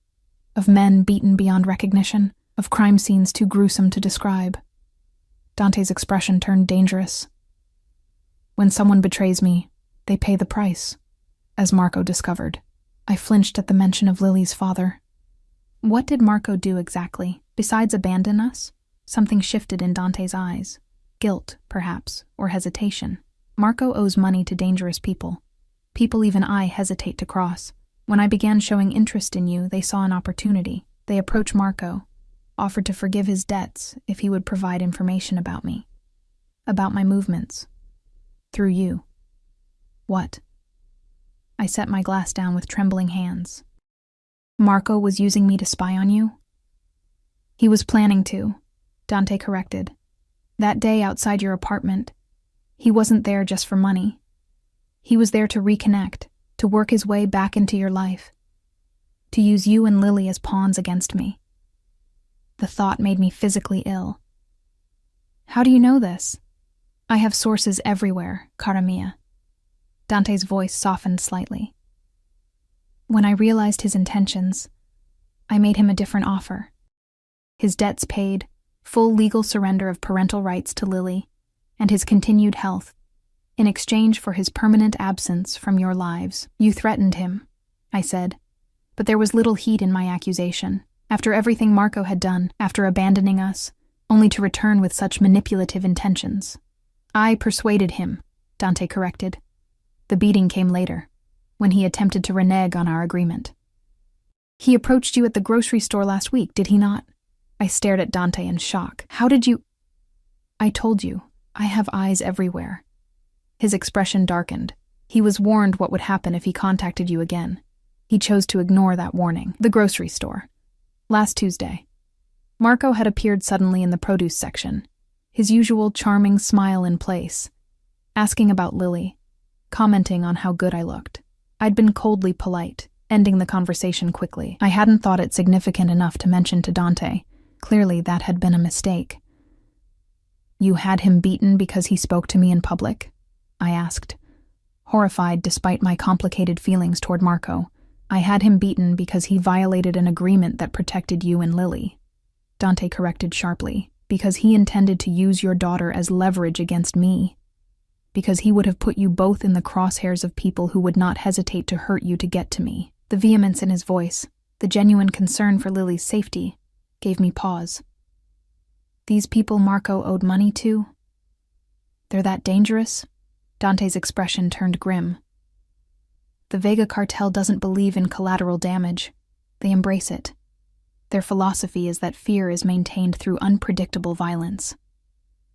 of men beaten beyond recognition, of crime scenes too gruesome to describe. Dante's expression turned dangerous. "When someone betrays me, they pay the price, as Marco discovered." I flinched at the mention of Lily's father. What did Marco do exactly? Besides abandon us? Something shifted in Dante's eyes. Guilt, perhaps, or hesitation. "Marco owes money to dangerous people. People even I hesitate to cross. When I began showing interest in you, they saw an opportunity. They approached Marco, offered to forgive his debts if he would provide information about me. About my movements. Through you." "What?" I set my glass down with trembling hands. "Marco was using me to spy on you?" "He was planning to," Dante corrected. "That day outside your apartment, he wasn't there just for money. He was there to reconnect, to work his way back into your life, to use you and Lily as pawns against me." The thought made me physically ill. How do you know this? I have sources everywhere, cara mia. Dante's voice softened slightly. When I realized his intentions, I made him a different offer. His debts paid, full legal surrender of parental rights to Lily, and his continued health, in exchange for his permanent absence from your lives. You threatened him, I said, but there was little heat in my accusation. After everything Marco had done, after abandoning us, only to return with such manipulative intentions. I persuaded him, Dante corrected. The beating came later, when he attempted to renege on our agreement. He approached you at the grocery store last week, did he not? I stared at Dante in shock. How did you... I told you, I have eyes everywhere. His expression darkened. He was warned what would happen if he contacted you again. He chose to ignore that warning. The grocery store. Last Tuesday. Marco had appeared suddenly in the produce section, his usual charming smile in place, asking about Lily, commenting on how good I looked. I'd been coldly polite, ending the conversation quickly. I hadn't thought it significant enough to mention to Dante. Clearly, that had been a mistake. You had him beaten because he spoke to me in public? I asked, horrified despite my complicated feelings toward Marco. I had him beaten because he violated an agreement that protected you and Lily. Dante corrected sharply, because he intended to use your daughter as leverage against me. Because he would have put you both in the crosshairs of people who would not hesitate to hurt you to get to me. The vehemence in his voice, the genuine concern for Lily's safety, gave me pause. These people Marco owed money to? They're that dangerous? Dante's expression turned grim. The Vega cartel doesn't believe in collateral damage. They embrace it. Their philosophy is that fear is maintained through unpredictable violence.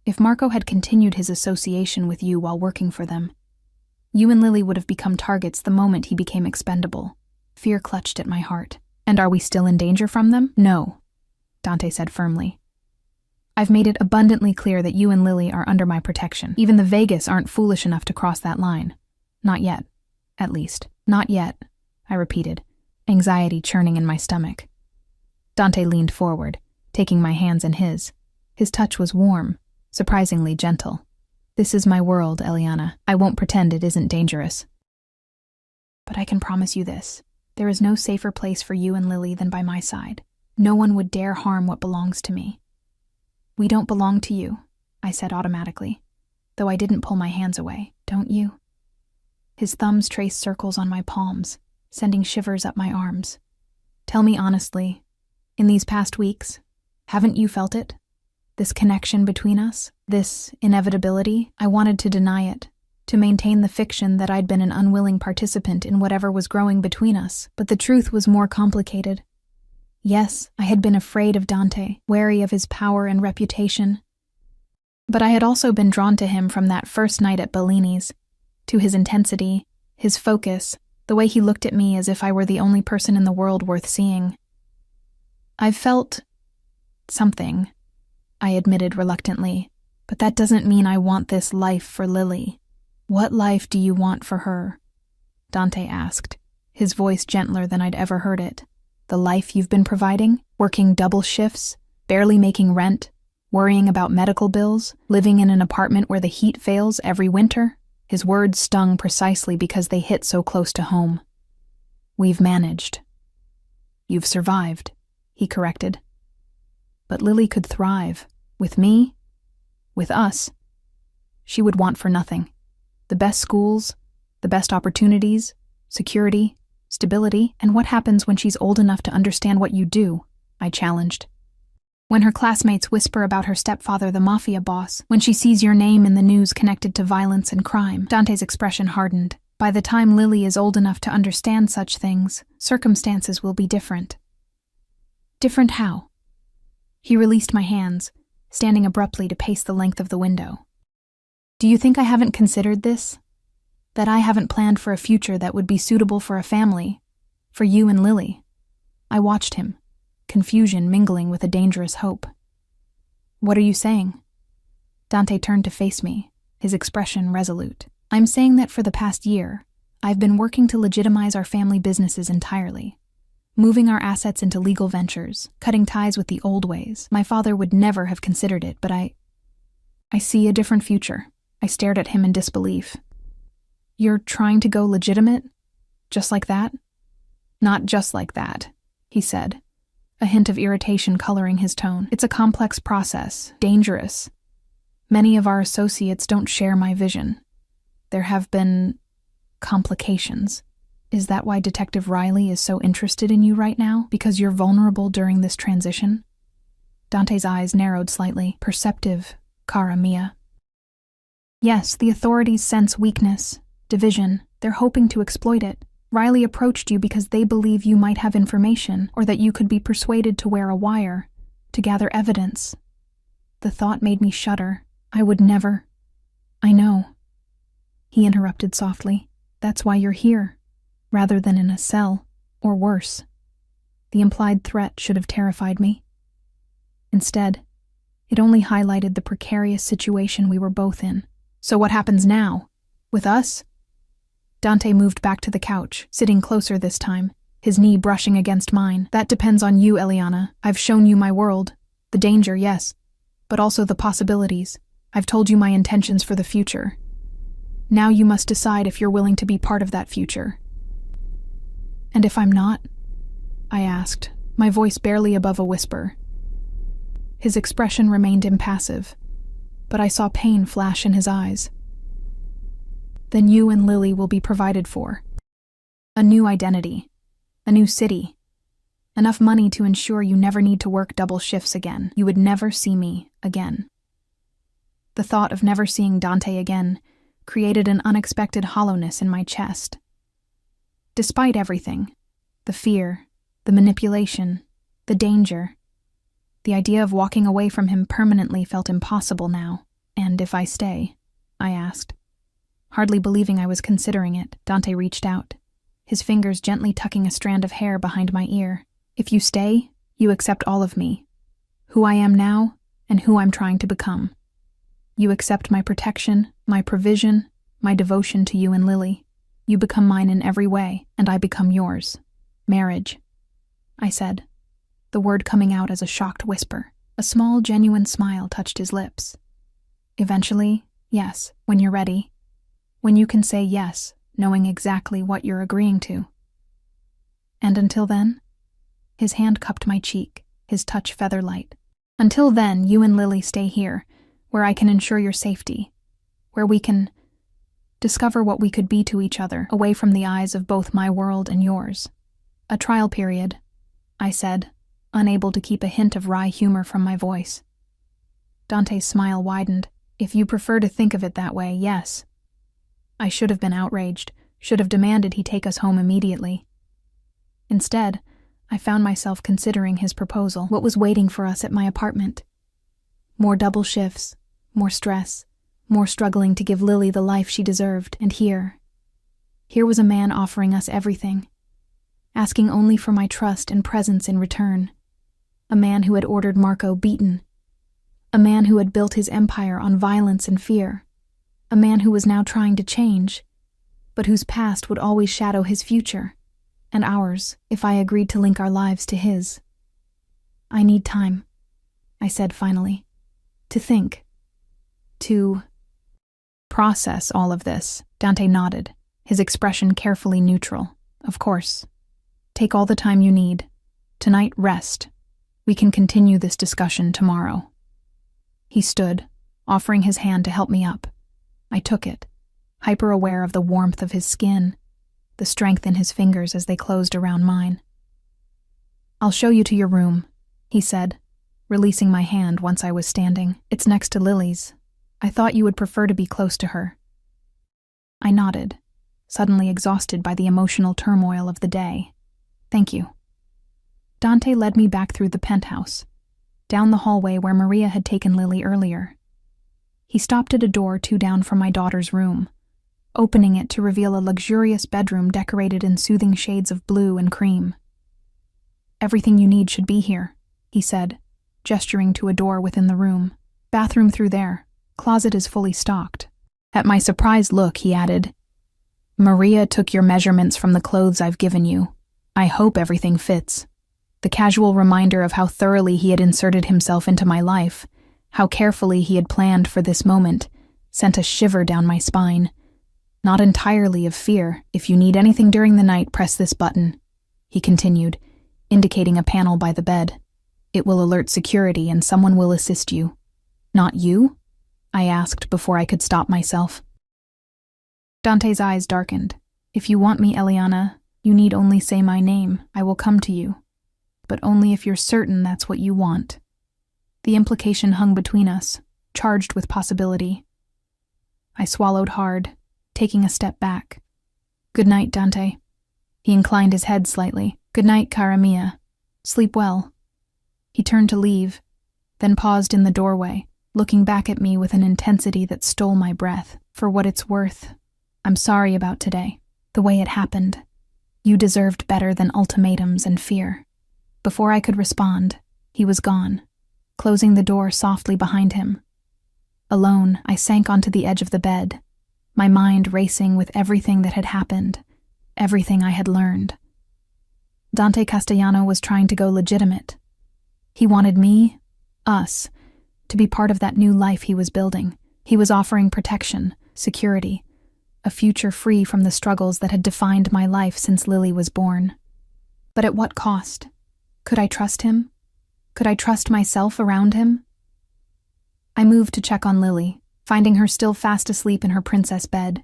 If Marco had continued his association with you while working for them, you and Lily would have become targets the moment he became expendable. Fear clutched at my heart. And are we still in danger from them? No, Dante said firmly. I've made it abundantly clear that you and Lily are under my protection. Even the Vegas aren't foolish enough to cross that line. Not yet. At least. Not yet, I repeated, anxiety churning in my stomach. Dante leaned forward, taking my hands in his. His touch was warm, surprisingly gentle. This is my world, Eliana. I won't pretend it isn't dangerous. But I can promise you this. There is no safer place for you and Lily than by my side. No one would dare harm what belongs to me. We don't belong to you, I said automatically, though I didn't pull my hands away. Don't you? His thumbs traced circles on my palms, sending shivers up my arms. Tell me honestly, in these past weeks, haven't you felt it? This connection between us? This inevitability? I wanted to deny it, to maintain the fiction that I'd been an unwilling participant in whatever was growing between us, but the truth was more complicated. Yes, I had been afraid of Dante, wary of his power and reputation. But I had also been drawn to him from that first night at Bellini's, to his intensity, his focus, the way he looked at me as if I were the only person in the world worth seeing. I've felt something, I admitted reluctantly, but that doesn't mean I want this life for Lily. What life do you want for her? Dante asked, his voice gentler than I'd ever heard it. The life you've been providing? Working double shifts, barely making rent, worrying about medical bills, living in an apartment where the heat fails every winter? His words stung precisely because they hit so close to home. We've managed. You've survived, he corrected. But Lily could thrive. With me? With us? She would want for nothing. The best schools, the best opportunities, security, stability, and what happens when she's old enough to understand what you do? I challenged. When her classmates whisper about her stepfather, the Mafia boss, when she sees your name in the news connected to violence and crime. Dante's expression hardened. By the time Lily is old enough to understand such things, circumstances will be different. Different how? He released my hands, standing abruptly to pace the length of the window. Do you think I haven't considered this? That I haven't planned for a future that would be suitable for a family, for you and Lily? I watched him, confusion mingling with a dangerous hope. What are you saying? Dante turned to face me, his expression resolute. I'm saying that for the past year, I've been working to legitimize our family businesses entirely. moving our assets into legal ventures, cutting ties with the old ways. My father would never have considered it, but I see a different future. I stared at him in disbelief. You're trying to go legitimate? Just like that? Not just like that, he said, a hint of irritation coloring his tone. It's a complex process, dangerous. Many of our associates don't share my vision. There have been complications. Is that why Detective Riley is so interested in you right now? Because you're vulnerable during this transition? Dante's eyes narrowed slightly. Perceptive, cara mia. Yes, the authorities sense weakness, division. They're hoping to exploit it. Riley approached you because they believe you might have information, or that you could be persuaded to wear a wire, to gather evidence. The thought made me shudder. I would never. I know. He interrupted softly. That's why you're here, rather than in a cell, or worse. The implied threat should have terrified me. Instead, it only highlighted the precarious situation we were both in. So what happens now? With us? Dante moved back to the couch, sitting closer this time, his knee brushing against mine. That depends on you, Eliana. I've shown you my world. The danger, yes, but also the possibilities. I've told you my intentions for the future. Now you must decide if you're willing to be part of that future. And if I'm not? I asked, my voice barely above a whisper. His expression remained impassive, but I saw pain flash in his eyes. Then you and Lily will be provided for. A new identity, a new city, enough money to ensure you never need to work double shifts again. You would never see me again. The thought of never seeing Dante again created an unexpected hollowness in my chest. Despite everything, the fear, the manipulation, the danger, the idea of walking away from him permanently felt impossible now. And if I stay? I asked. Hardly believing I was considering it, Dante reached out, his fingers gently tucking a strand of hair behind my ear. If you stay, you accept all of me, who I am now and who I'm trying to become. You accept my protection, my provision, my devotion to you and Lily. You become mine in every way, and I become yours. Marriage, I said, the word coming out as a shocked whisper. A small, genuine smile touched his lips. Eventually, yes, when you're ready. When you can say yes, knowing exactly what you're agreeing to. And until then? His hand cupped my cheek, his touch feather-light. Until then, you and Lily stay here, where I can ensure your safety, where we can discover what we could be to each other, away from the eyes of both my world and yours. A trial period, I said, unable to keep a hint of wry humor from my voice. Dante's smile widened. If you prefer to think of it that way, yes. I should have been outraged, should have demanded he take us home immediately. Instead, I found myself considering his proposal, what was waiting for us at my apartment. More double shifts, more stress, more struggling to give Lily the life she deserved, and here was a man offering us everything, asking only for my trust and presence in return. A man who had ordered Marco beaten. A man who had built his empire on violence and fear. A man who was now trying to change, but whose past would always shadow his future, and ours, if I agreed to link our lives to his. I need time, I said finally, to think, to process all of this. Dante nodded, his expression carefully neutral. Of course. Take all the time you need. Tonight, rest. We can continue this discussion tomorrow. He stood, offering his hand to help me up. I took it, hyper-aware of the warmth of his skin, the strength in his fingers as they closed around mine. I'll show you to your room, he said, releasing my hand once I was standing. It's next to Lily's. I thought you would prefer to be close to her. I nodded, suddenly exhausted by the emotional turmoil of the day. Thank you. Dante led me back through the penthouse, down the hallway where Maria had taken Lily earlier. He stopped at a door 2 down from my daughter's room, opening it to reveal a luxurious bedroom decorated in soothing shades of blue and cream. Everything you need should be here, he said, gesturing to a door within the room. Bathroom through there. Closet is fully stocked. At my surprised look, he added, Maria took your measurements from the clothes I've given you. I hope everything fits. The casual reminder of how thoroughly he had inserted himself into my life, how carefully he had planned for this moment, sent a shiver down my spine. Not entirely of fear. If you need anything during the night, press this button, he continued, indicating a panel by the bed. It will alert security and someone will assist you. Not you? I asked before I could stop myself. Dante's eyes darkened. If you want me, Eliana, you need only say my name. I will come to you. But only if you're certain that's what you want. The implication hung between us, charged with possibility. I swallowed hard, taking a step back. Good night, Dante. He inclined his head slightly. Good night, cara mia. Sleep well. He turned to leave, then paused in the doorway, looking back at me with an intensity that stole my breath. For what it's worth, I'm sorry about today, the way it happened. You deserved better than ultimatums and fear. Before I could respond, he was gone, closing the door softly behind him. Alone, I sank onto the edge of the bed, my mind racing with everything that had happened, everything I had learned. Dante Castellano was trying to go legitimate. He wanted me, us, to be part of that new life he was building. He was offering protection, security, a future free from the struggles that had defined my life since Lily was born. But at what cost? Could I trust him? Could I trust myself around him? I moved to check on Lily, finding her still fast asleep in her princess bed.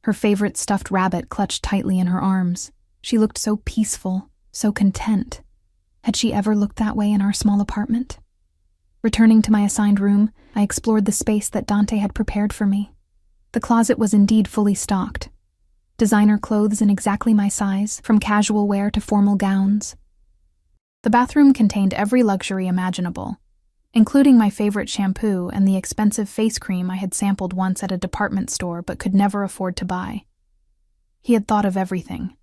Her favorite stuffed rabbit clutched tightly in her arms. She looked so peaceful, so content. Had she ever looked that way in our small apartment? Returning to my assigned room, I explored the space that Dante had prepared for me. The closet was indeed fully stocked. Designer clothes in exactly my size, from casual wear to formal gowns. The bathroom contained every luxury imaginable, including my favorite shampoo and the expensive face cream I had sampled once at a department store but could never afford to buy. He had thought of everything,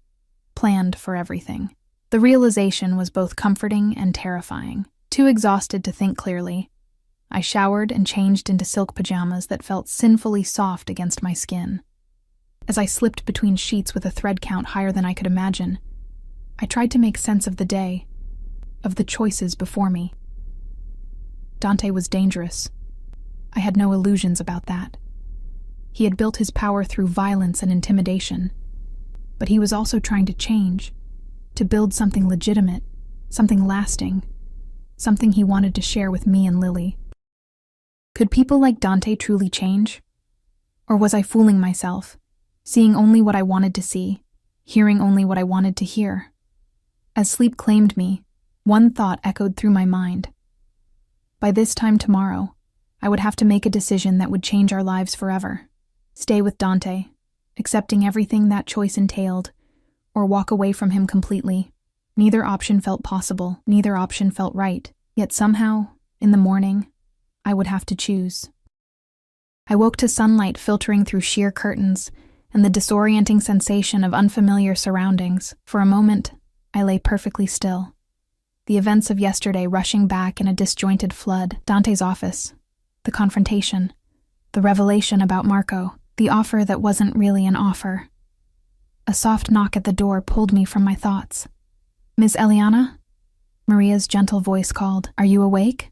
planned for everything. The realization was both comforting and terrifying. Too exhausted to think clearly, I showered and changed into silk pajamas that felt sinfully soft against my skin. As I slipped between sheets with a thread count higher than I could imagine, I tried to make sense of the day, of the choices before me. Dante was dangerous. I had no illusions about that. He had built his power through violence and intimidation, but he was also trying to change, to build something legitimate, something lasting, something he wanted to share with me and Lily. Could people like Dante truly change? Or was I fooling myself, seeing only what I wanted to see, hearing only what I wanted to hear? As sleep claimed me, one thought echoed through my mind. By this time tomorrow, I would have to make a decision that would change our lives forever. Stay with Dante, accepting everything that choice entailed, or walk away from him completely. Neither option felt possible, neither option felt right, yet somehow, in the morning, I would have to choose. I woke to sunlight filtering through sheer curtains and the disorienting sensation of unfamiliar surroundings. For a moment, I lay perfectly still. The events of yesterday rushing back in a disjointed flood. Dante's office, the confrontation, the revelation about Marco, the offer that wasn't really an offer. A soft knock at the door pulled me from my thoughts. "Miss Eliana?" Maria's gentle voice called. "Are you awake?"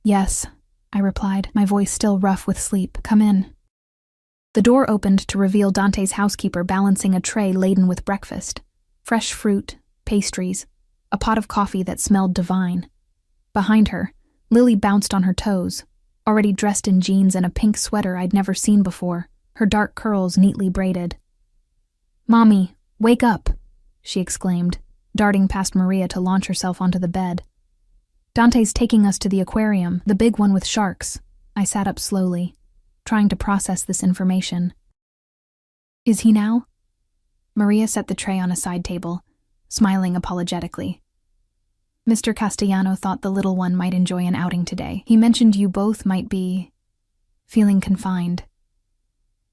"Yes," I replied, my voice still rough with sleep. "Come in." The door opened to reveal Dante's housekeeper balancing a tray laden with breakfast. Fresh fruit, pastries, a pot of coffee that smelled divine. Behind her, Lily bounced on her toes, already dressed in jeans and a pink sweater I'd never seen before, her dark curls neatly braided. "Mommy, wake up," she exclaimed, darting past Maria to launch herself onto the bed. "Dante's taking us to the aquarium, the big one with sharks." I sat up slowly, trying to process this information. "Is he now?" Maria set the tray on a side table, smiling apologetically. "Mr. Castellano thought the little one might enjoy an outing today. He mentioned you both might be feeling confined."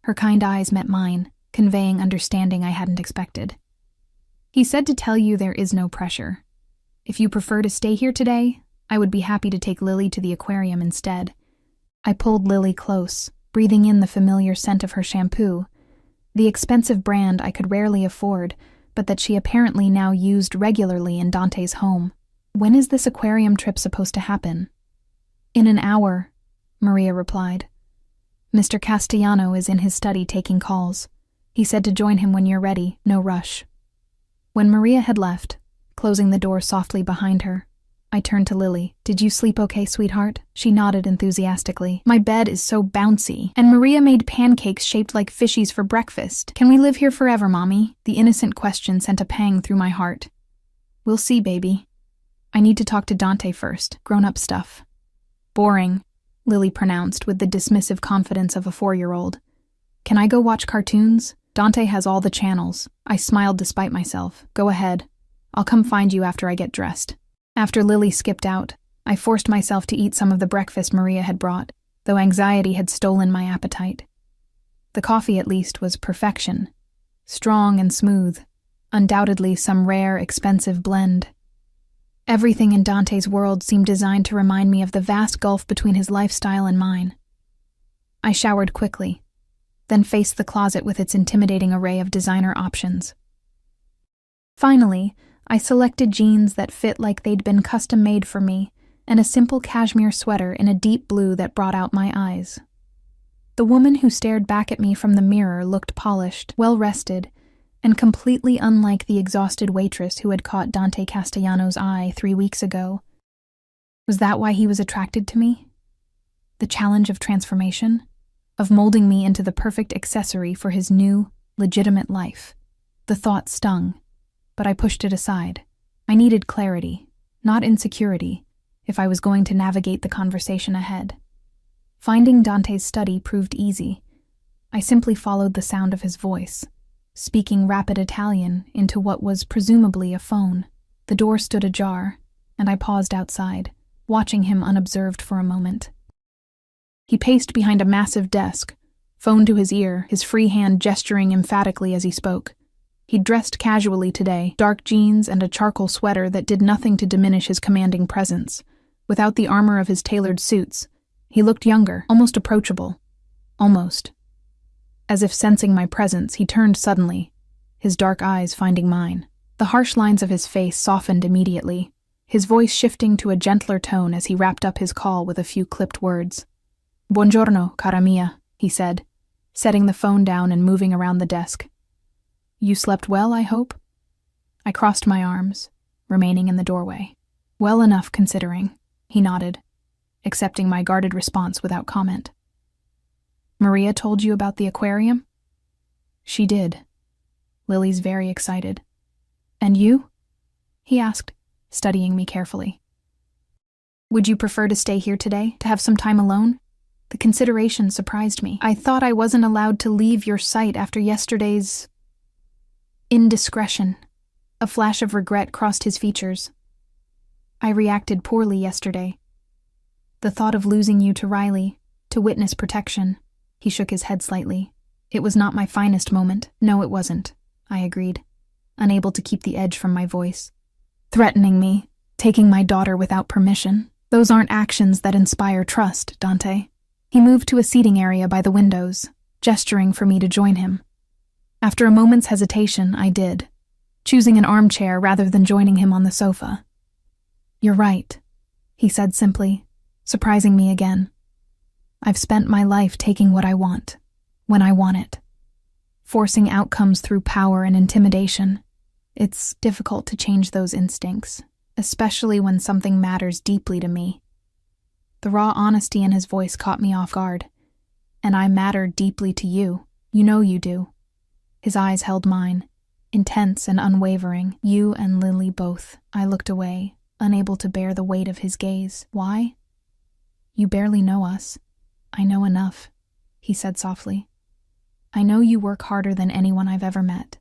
Her kind eyes met mine, conveying understanding I hadn't expected. "He said to tell you there is no pressure. If you prefer to stay here today, I would be happy to take Lily to the aquarium instead." I pulled Lily close, breathing in the familiar scent of her shampoo, the expensive brand I could rarely afford, but that she apparently now used regularly in Dante's home. "When is this aquarium trip supposed to happen?" "In an hour," Maria replied. "Mr. Castellano is in his study taking calls. He said to join him when you're ready, no rush." When Maria had left, closing the door softly behind her, I turned to Lily. "Did you sleep okay, sweetheart?" She nodded enthusiastically. "My bed is so bouncy, and Maria made pancakes shaped like fishies for breakfast. Can we live here forever, Mommy?" The innocent question sent a pang through my heart. "We'll see, baby. I need to talk to Dante first. Grown-up stuff." "Boring," Lily pronounced with the dismissive confidence of a 4-year-old. "Can I go watch cartoons? Dante has all the channels." I smiled despite myself. "Go ahead. I'll come find you after I get dressed." After Lily skipped out, I forced myself to eat some of the breakfast Maria had brought, though anxiety had stolen my appetite. The coffee, at least, was perfection. Strong and smooth, undoubtedly some rare, expensive blend. Everything in Dante's world seemed designed to remind me of the vast gulf between his lifestyle and mine. I showered quickly, then faced the closet with its intimidating array of designer options. Finally, I selected jeans that fit like they'd been custom-made for me, and a simple cashmere sweater in a deep blue that brought out my eyes. The woman who stared back at me from the mirror looked polished, well-rested, and completely unlike the exhausted waitress who had caught Dante Castellano's eye 3 weeks ago. Was that why he was attracted to me? The challenge of transformation? Of molding me into the perfect accessory for his new, legitimate life? The thought stung, but I pushed it aside. I needed clarity, not insecurity, if I was going to navigate the conversation ahead. Finding Dante's study proved easy. I simply followed the sound of his voice, speaking rapid Italian into what was presumably a phone. The door stood ajar, and I paused outside, watching him unobserved for a moment. He paced behind a massive desk, phone to his ear, his free hand gesturing emphatically as he spoke. He'd dressed casually today, dark jeans and a charcoal sweater that did nothing to diminish his commanding presence. Without the armor of his tailored suits, he looked younger, almost approachable. Almost. As if sensing my presence, he turned suddenly, his dark eyes finding mine. The harsh lines of his face softened immediately, his voice shifting to a gentler tone as he wrapped up his call with a few clipped words. "Buongiorno, cara mia," he said, setting the phone down and moving around the desk. "You slept well, I hope?" I crossed my arms, remaining in the doorway. "Well enough, considering," he nodded, accepting my guarded response without comment. "Maria told you about the aquarium?" "She did." Lily's very excited. "And you?" he asked, studying me carefully. "Would you prefer to stay here today, to have some time alone?" The consideration surprised me. "I thought I wasn't allowed to leave your sight after yesterday's indiscretion." A flash of regret crossed his features. "I reacted poorly yesterday. The thought of losing you to Riley, to witness protection." He shook his head slightly. "It was not my finest moment." "No, it wasn't," I agreed, unable to keep the edge from my voice. "Threatening me, taking my daughter without permission. Those aren't actions that inspire trust, Dante." He moved to a seating area by the windows, gesturing for me to join him. After a moment's hesitation, I did, choosing an armchair rather than joining him on the sofa. "You're right," he said simply, surprising me again. "I've spent my life taking what I want, when I want it, forcing outcomes through power and intimidation. It's difficult to change those instincts, especially when something matters deeply to me." The raw honesty in his voice caught me off guard. "And I matter deeply to you. You know you do." His eyes held mine, intense and unwavering. "You and Lily both." I looked away, unable to bear the weight of his gaze. "Why?" "You barely know us." "I know enough," he said softly. "I know you work harder than anyone I've ever met.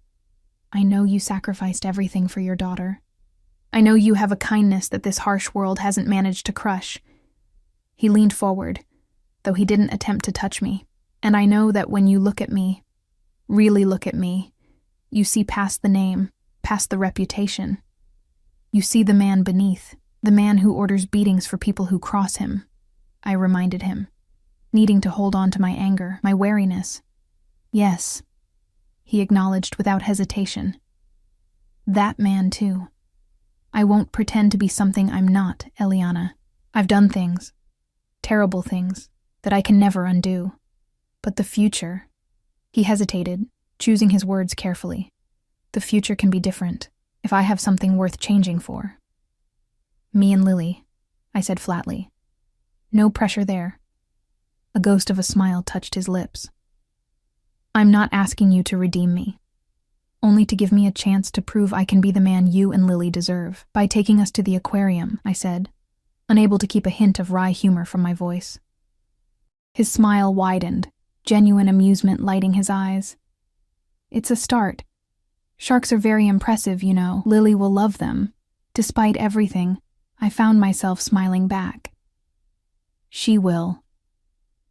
I know you sacrificed everything for your daughter. I know you have a kindness that this harsh world hasn't managed to crush." He leaned forward, though he didn't attempt to touch me. "And I know that when you look at me, really look at me, you see past the name, past the reputation. You see the man beneath, the man who orders beatings for people who cross him," I reminded him, needing to hold on to my anger, my wariness. "Yes," he acknowledged without hesitation. That man, too. I won't pretend to be something I'm not, Eliana. I've done things, terrible things, that I can never undo. But the future, he hesitated, choosing his words carefully. The future can be different, if I have something worth changing for. Me and Lily, I said flatly. No pressure there. A ghost of a smile touched his lips. I'm not asking you to redeem me. Only to give me a chance to prove I can be the man you and Lily deserve. By taking us to the aquarium, I said, unable to keep a hint of wry humor from my voice. His smile widened, genuine amusement lighting his eyes. It's a start. Sharks are very impressive, you know. Lily will love them. Despite everything, I found myself smiling back. She will.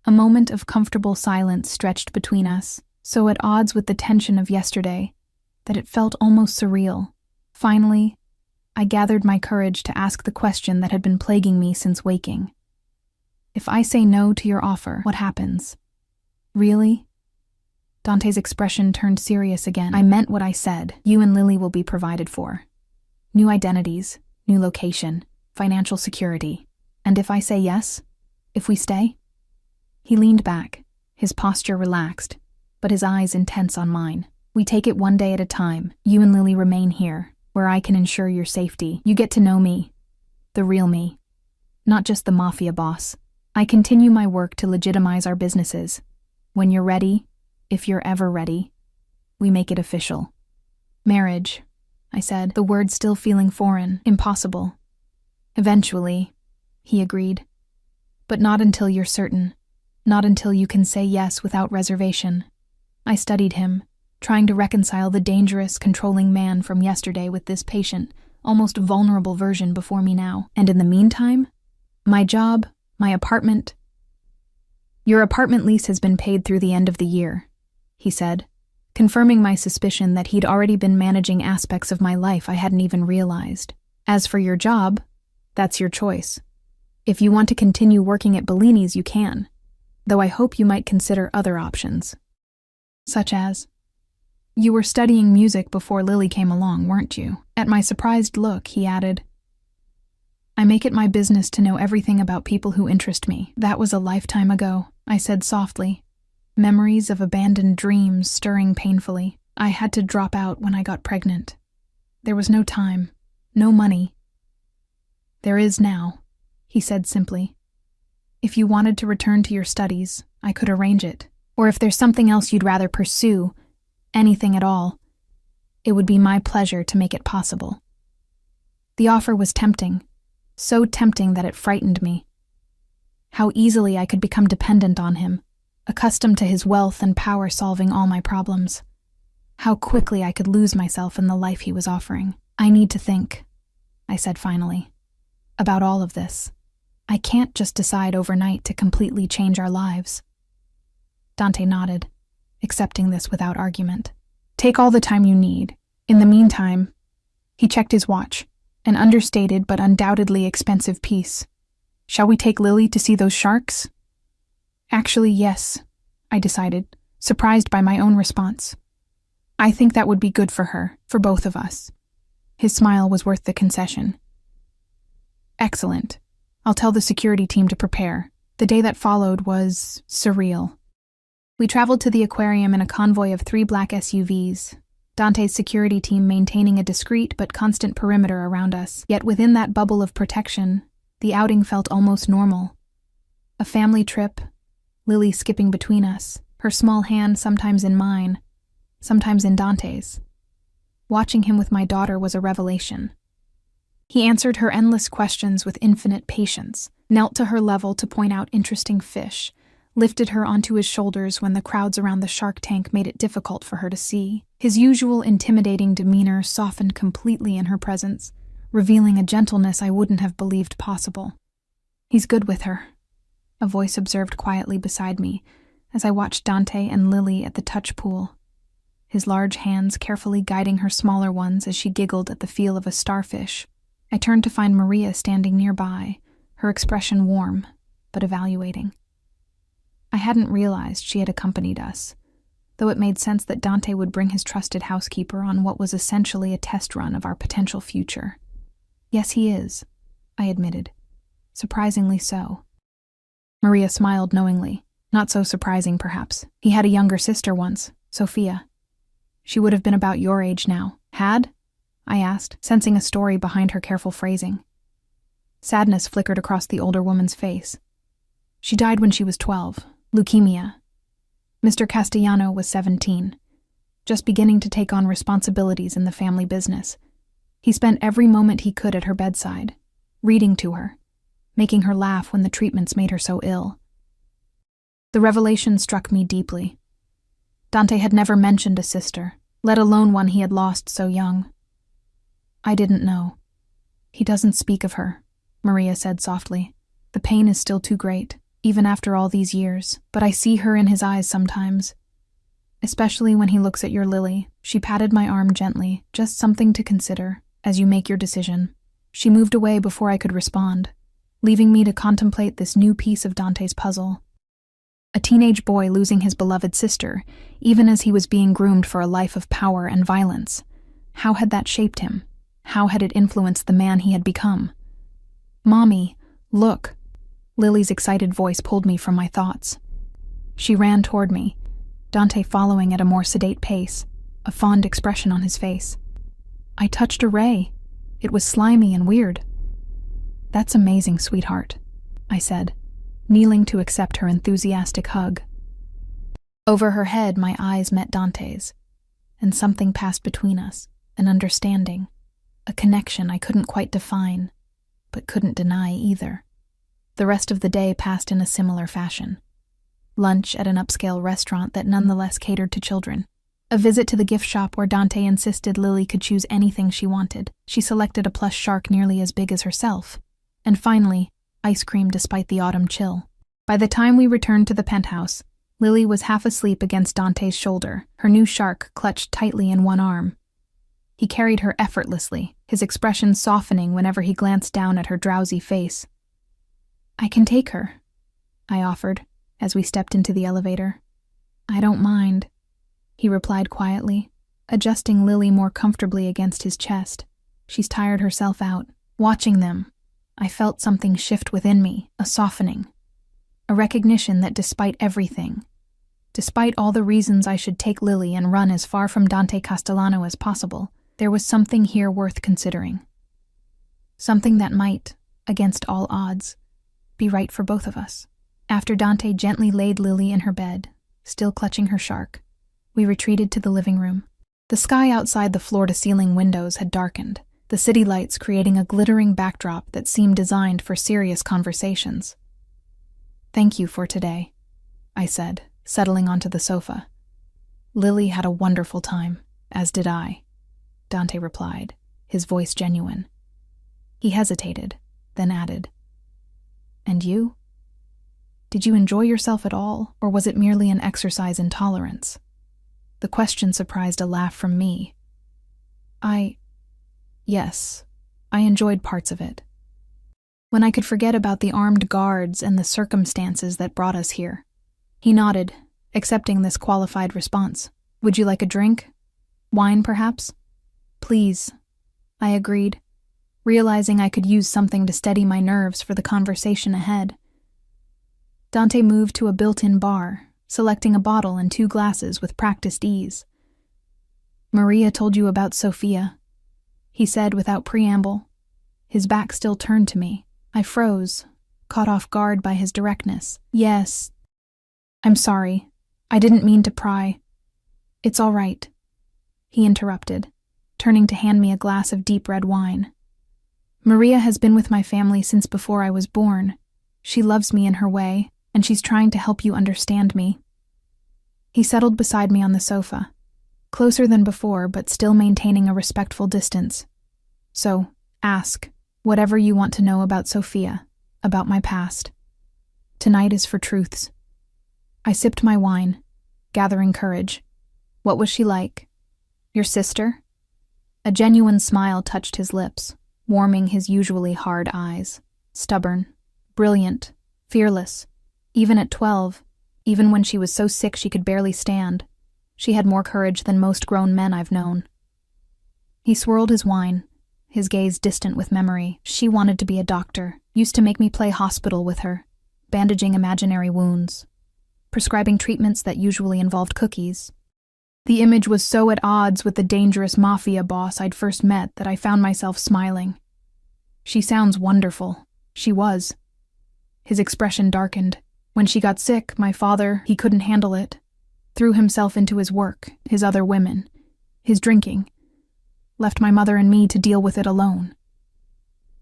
A moment of comfortable silence stretched between us, so at odds with the tension of yesterday, that it felt almost surreal. Finally, I gathered my courage to ask the question that had been plaguing me since waking. If I say no to your offer, what happens? Really? Dante's expression turned serious again. I meant what I said. You and Lily will be provided for. New identities, new location, financial security. And if I say yes? If we stay? He leaned back, his posture relaxed, but his eyes intense on mine. We take it one day at a time. You and Lily remain here, where I can ensure your safety. You get to know me, the real me, not just the Mafia boss. I continue my work to legitimize our businesses. When you're ready, if you're ever ready, we make it official. Marriage, I said, the word still feeling foreign, impossible. Eventually, he agreed. But not until you're certain, not until you can say yes without reservation. I studied him, trying to reconcile the dangerous, controlling man from yesterday with this patient, almost vulnerable version before me now. And in the meantime, my job, my apartment. Your apartment lease has been paid through the end of the year, he said, confirming my suspicion that he'd already been managing aspects of my life I hadn't even realized. As for your job, that's your choice. If you want to continue working at Bellini's, you can, though I hope you might consider other options. Such as? You were studying music before Lily came along, weren't you? At my surprised look, he added, I make it my business to know everything about people who interest me. That was a lifetime ago, I said softly, memories of abandoned dreams stirring painfully. I had to drop out when I got pregnant. There was no time, no money. There is now, he said simply. If you wanted to return to your studies, I could arrange it. Or if there's something else you'd rather pursue, anything at all, it would be my pleasure to make it possible. The offer was tempting, so tempting that it frightened me. How easily I could become dependent on him, accustomed to his wealth and power solving all my problems. How quickly I could lose myself in the life he was offering. I need to think, I said finally, about all of this. I can't just decide overnight to completely change our lives. Dante nodded, accepting this without argument. Take all the time you need. In the meantime, he checked his watch, an understated but undoubtedly expensive piece. Shall we take Lily to see those sharks? Actually, yes, I decided, surprised by my own response. I think that would be good for her, for both of us. His smile was worth the concession. Excellent. I'll tell the security team to prepare. The day that followed was surreal. We traveled to the aquarium in a convoy of 3 black SUVs, Dante's security team maintaining a discreet but constant perimeter around us. Yet within that bubble of protection, the outing felt almost normal. A family trip, Lily skipping between us, her small hand sometimes in mine, sometimes in Dante's. Watching him with my daughter was a revelation. He answered her endless questions with infinite patience, knelt to her level to point out interesting fish, lifted her onto his shoulders when the crowds around the shark tank made it difficult for her to see. His usual intimidating demeanor softened completely in her presence, revealing a gentleness I wouldn't have believed possible. He's good with her, a voice observed quietly beside me as I watched Dante and Lily at the touch pool, his large hands carefully guiding her smaller ones as she giggled at the feel of a starfish. I turned to find Maria standing nearby, her expression warm, but evaluating. I hadn't realized she had accompanied us. though it made sense that Dante would bring his trusted housekeeper on what was essentially a test run of our potential future. Yes, he is, I admitted. Surprisingly so. Maria smiled knowingly. Not so surprising, perhaps. He had a younger sister once, Sophia. She would have been about your age now. Had? I asked, sensing a story behind her careful phrasing. Sadness flickered across the older woman's face. She died when she was 12. Leukemia. Mr. Castellano was 17, just beginning to take on responsibilities in the family business. He spent every moment he could at her bedside, reading to her, making her laugh when the treatments made her so ill. The revelation struck me deeply. Dante had never mentioned a sister, let alone one he had lost so young. I didn't know. He doesn't speak of her, Maria said softly. The pain is still too great, even after all these years, but I see her in his eyes sometimes. Especially when he looks at your Lily. She patted my arm gently, just something to consider, as you make your decision. She moved away before I could respond, leaving me to contemplate this new piece of Dante's puzzle. A teenage boy losing his beloved sister, even as he was being groomed for a life of power and violence. How had that shaped him? How had it influenced the man he had become? Mommy, look. Lily's excited voice pulled me from my thoughts. She ran toward me, Dante following at a more sedate pace, a fond expression on his face. I touched a ray. It was slimy and weird. That's amazing, sweetheart, I said, kneeling to accept her enthusiastic hug. Over her head, my eyes met Dante's, and something passed between us, an understanding, a connection I couldn't quite define, but couldn't deny either. The rest of the day passed in a similar fashion. Lunch at an upscale restaurant that nonetheless catered to children. A visit to the gift shop where Dante insisted Lily could choose anything she wanted. She selected a plush shark nearly as big as herself. And finally, ice cream despite the autumn chill. By the time we returned to the penthouse, Lily was half asleep against Dante's shoulder, her new shark clutched tightly in one arm. He carried her effortlessly, his expression softening whenever he glanced down at her drowsy face. I can take her, I offered, as we stepped into the elevator. I don't mind, he replied quietly, adjusting Lily more comfortably against his chest. She's tired herself out. Watching them, I felt something shift within me, a softening. A recognition that despite everything, despite all the reasons I should take Lily and run as far from Dante Castellano as possible, there was something here worth considering. Something that might, against all odds, be right for both of us. After Dante gently laid Lily in her bed, still clutching her shark, we retreated to the living room. The sky outside the floor-to-ceiling windows had darkened, the city lights creating a glittering backdrop that seemed designed for serious conversations. Thank you for today, I said, settling onto the sofa. Lily had a wonderful time, as did I, Dante replied, his voice genuine. He hesitated, then added, And you? Did you enjoy yourself at all, or was it merely an exercise in tolerance? The question surprised a laugh from me. Yes, I enjoyed parts of it. When I could forget about the armed guards and the circumstances that brought us here. He nodded, accepting this qualified response. Would you like a drink? Wine, perhaps? Please, I agreed, realizing I could use something to steady my nerves for the conversation ahead. Dante moved to a built-in bar, selecting a bottle and 2 glasses with practiced ease. Maria told you about Sophia, he said without preamble, his back still turned to me. I froze, caught off guard by his directness. Yes. I'm sorry. I didn't mean to pry. It's all right, he interrupted, turning to hand me a glass of deep red wine. Maria has been with my family since before I was born. She loves me in her way, and she's trying to help you understand me. He settled beside me on the sofa, closer than before but still maintaining a respectful distance. So, ask whatever you want to know about Sophia, about my past. Tonight is for truths. I sipped my wine, gathering courage. What was she like? Your sister? A genuine smile touched his lips, warming his usually hard eyes. Stubborn, brilliant, fearless. Even at 12, even when she was so sick she could barely stand. She had more courage than most grown men I've known. He swirled his wine, his gaze distant with memory. She wanted to be a doctor, used to make me play hospital with her, bandaging imaginary wounds, prescribing treatments that usually involved cookies. The image was so at odds with the dangerous Mafia boss I'd first met that I found myself smiling. She sounds wonderful. She was. His expression darkened. When she got sick, my father, he couldn't handle it. Threw himself into his work, his other women, his drinking. Left my mother and me to deal with it alone.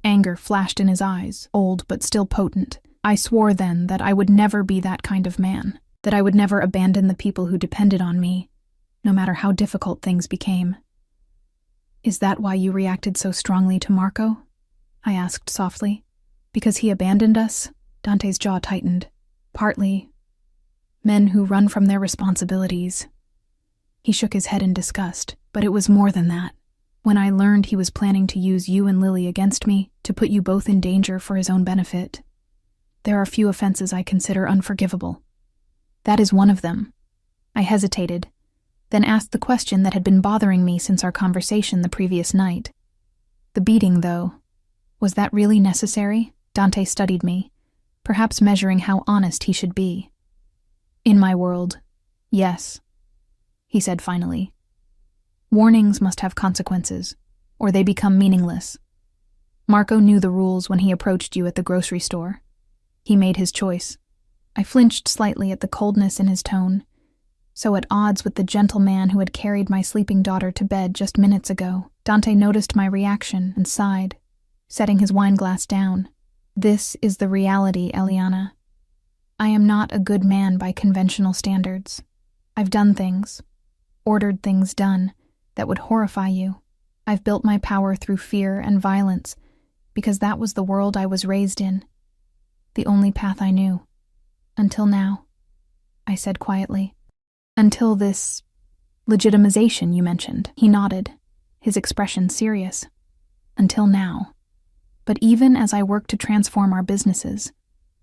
Anger flashed in his eyes, old but still potent. I swore then that I would never be that kind of man, that I would never abandon the people who depended on me, no matter how difficult things became. Is that why you reacted so strongly to Marco? I asked softly. Because he abandoned us? Dante's jaw tightened. Partly. Men who run from their responsibilities. He shook his head in disgust, but it was more than that. When I learned he was planning to use you and Lily against me, to put you both in danger for his own benefit. There are few offenses I consider unforgivable. That is one of them. I hesitated, then asked the question that had been bothering me since our conversation the previous night. The beating, though, was that really necessary? Dante studied me, perhaps measuring how honest he should be. In my world, yes, he said finally. Warnings must have consequences, or they become meaningless. Marco knew the rules when he approached you at the grocery store. He made his choice. I flinched slightly at the coldness in his tone, so at odds with the gentle man who had carried my sleeping daughter to bed just minutes ago. Dante noticed my reaction and sighed, setting his wineglass down. This is the reality, Eliana. I am not a good man by conventional standards. I've done things, ordered things done, that would horrify you. I've built my power through fear and violence, because that was the world I was raised in. The only path I knew. Until now, I said quietly. Until this legitimization you mentioned. He nodded, his expression serious. Until now. But even as I work to transform our businesses,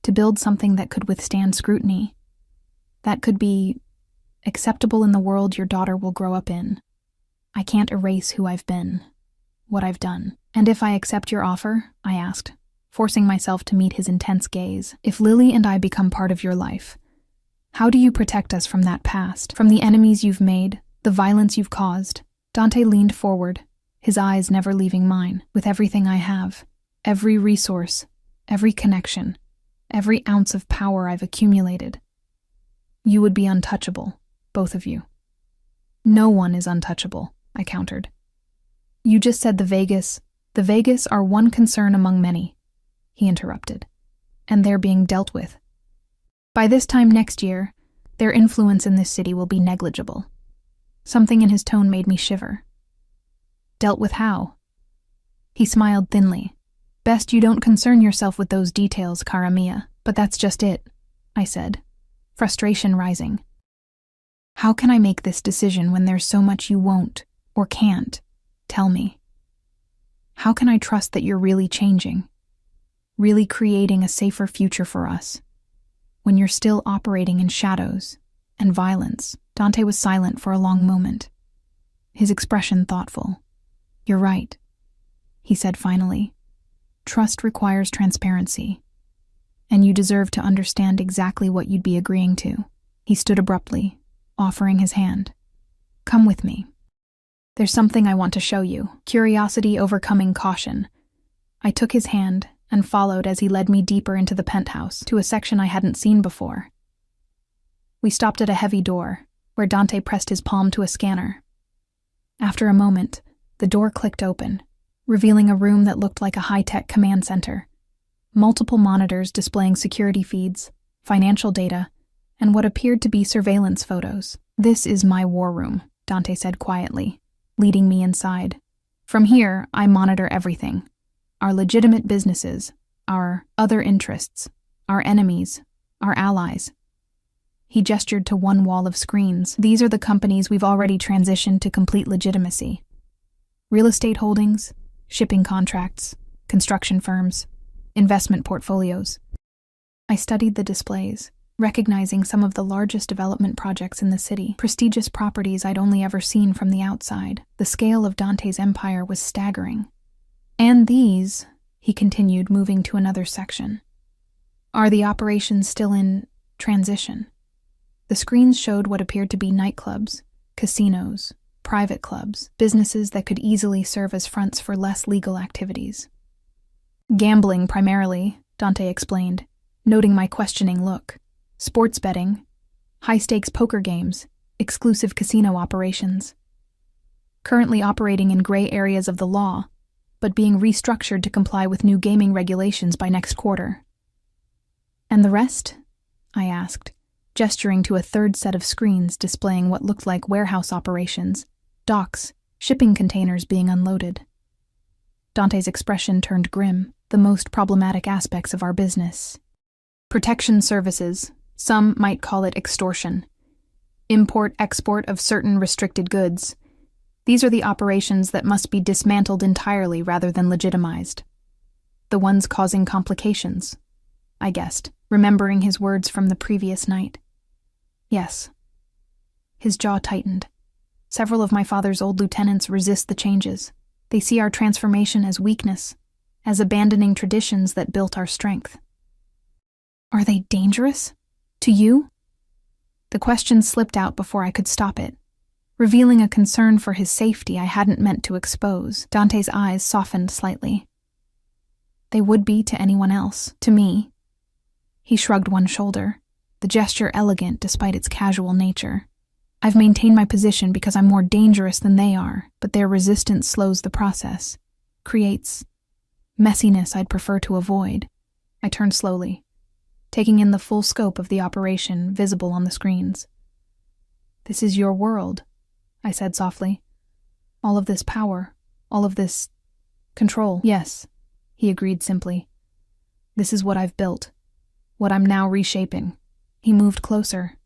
to build something that could withstand scrutiny, that could be acceptable in the world your daughter will grow up in, I can't erase who I've been, what I've done. And if I accept your offer, I asked, forcing myself to meet his intense gaze, if Lily and I become part of your life, how do you protect us from that past, from the enemies you've made, the violence you've caused? Dante leaned forward, his eyes never leaving mine. With everything I have, every resource, every connection, every ounce of power I've accumulated, you would be untouchable, both of you. No one is untouchable, I countered. You just said the Vegas are one concern among many, he interrupted, and they're being dealt with. By this time next year, their influence in this city will be negligible. Something in his tone made me shiver. Dealt with how? He smiled thinly. Best you don't concern yourself with those details, cara mia. But that's just it, I said, frustration rising. How can I make this decision when there's so much you won't, or can't, tell me? How can I trust that you're really changing, really creating a safer future for us, when you're still operating in shadows and violence? Dante was silent for a long moment, his expression thoughtful. You're right, he said finally. Trust requires transparency, and you deserve to understand exactly what you'd be agreeing to. He stood abruptly, offering his hand. Come with me. There's something I want to show you. Curiosity overcoming caution. I took his hand and followed as he led me deeper into the penthouse, to a section I hadn't seen before. We stopped at a heavy door, where Dante pressed his palm to a scanner. After a moment, the door clicked open, revealing a room that looked like a high-tech command center. Multiple monitors displaying security feeds, financial data, and what appeared to be surveillance photos. This is my war room, Dante said quietly, leading me inside. From here, I monitor everything. Our legitimate businesses, our other interests, our enemies, our allies. He gestured to one wall of screens. These are the companies we've already transitioned to complete legitimacy. Real estate holdings, shipping contracts, construction firms, investment portfolios. I studied the displays, recognizing some of the largest development projects in the city, prestigious properties I'd only ever seen from the outside. The scale of Dante's empire was staggering. And these, he continued, moving to another section, are the operations still in transition. The screens showed what appeared to be nightclubs, casinos, private clubs, businesses that could easily serve as fronts for less legal activities. Gambling primarily, Dante explained, noting my questioning look. Sports betting, high-stakes poker games, exclusive casino operations. Currently operating in gray areas of the law, but being restructured to comply with new gaming regulations by next quarter. And the rest? I asked, gesturing to a third set of screens displaying what looked like warehouse operations, docks, shipping containers being unloaded. Dante's expression turned grim. The most problematic aspects of our business. Protection services, some might call it extortion. Import-export of certain restricted goods. These are the operations that must be dismantled entirely rather than legitimized. The ones causing complications, I guessed, remembering his words from the previous night. Yes. His jaw tightened. Several of my father's old lieutenants resist the changes. They see our transformation as weakness, as abandoning traditions that built our strength. Are they dangerous? To you? The question slipped out before I could stop it, revealing a concern for his safety I hadn't meant to expose. Dante's eyes softened slightly. They would be to anyone else, to me. He shrugged one shoulder, the gesture elegant despite its casual nature. I've maintained my position because I'm more dangerous than they are, but their resistance slows the process, creates messiness I'd prefer to avoid. I turned slowly, taking in the full scope of the operation visible on the screens. This is your world, I said softly. All of this power, all of this control. Yes, he agreed simply. This is what I've built, what I'm now reshaping. He moved closer,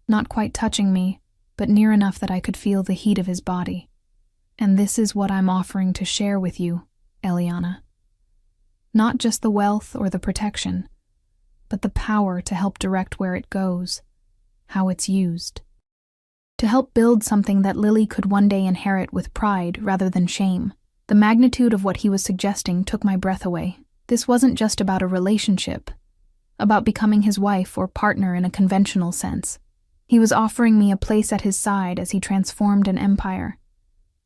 not quite touching me, but near enough that I could feel the heat of his body. And this is what I'm offering to share with you, Eliana. Not just the wealth or the protection, but the power to help direct where it goes, how it's used. To help build something that Lily could one day inherit with pride rather than shame. The magnitude of what he was suggesting took my breath away. This wasn't just about a relationship, about becoming his wife or partner in a conventional sense. He was offering me a place at his side as he transformed an empire,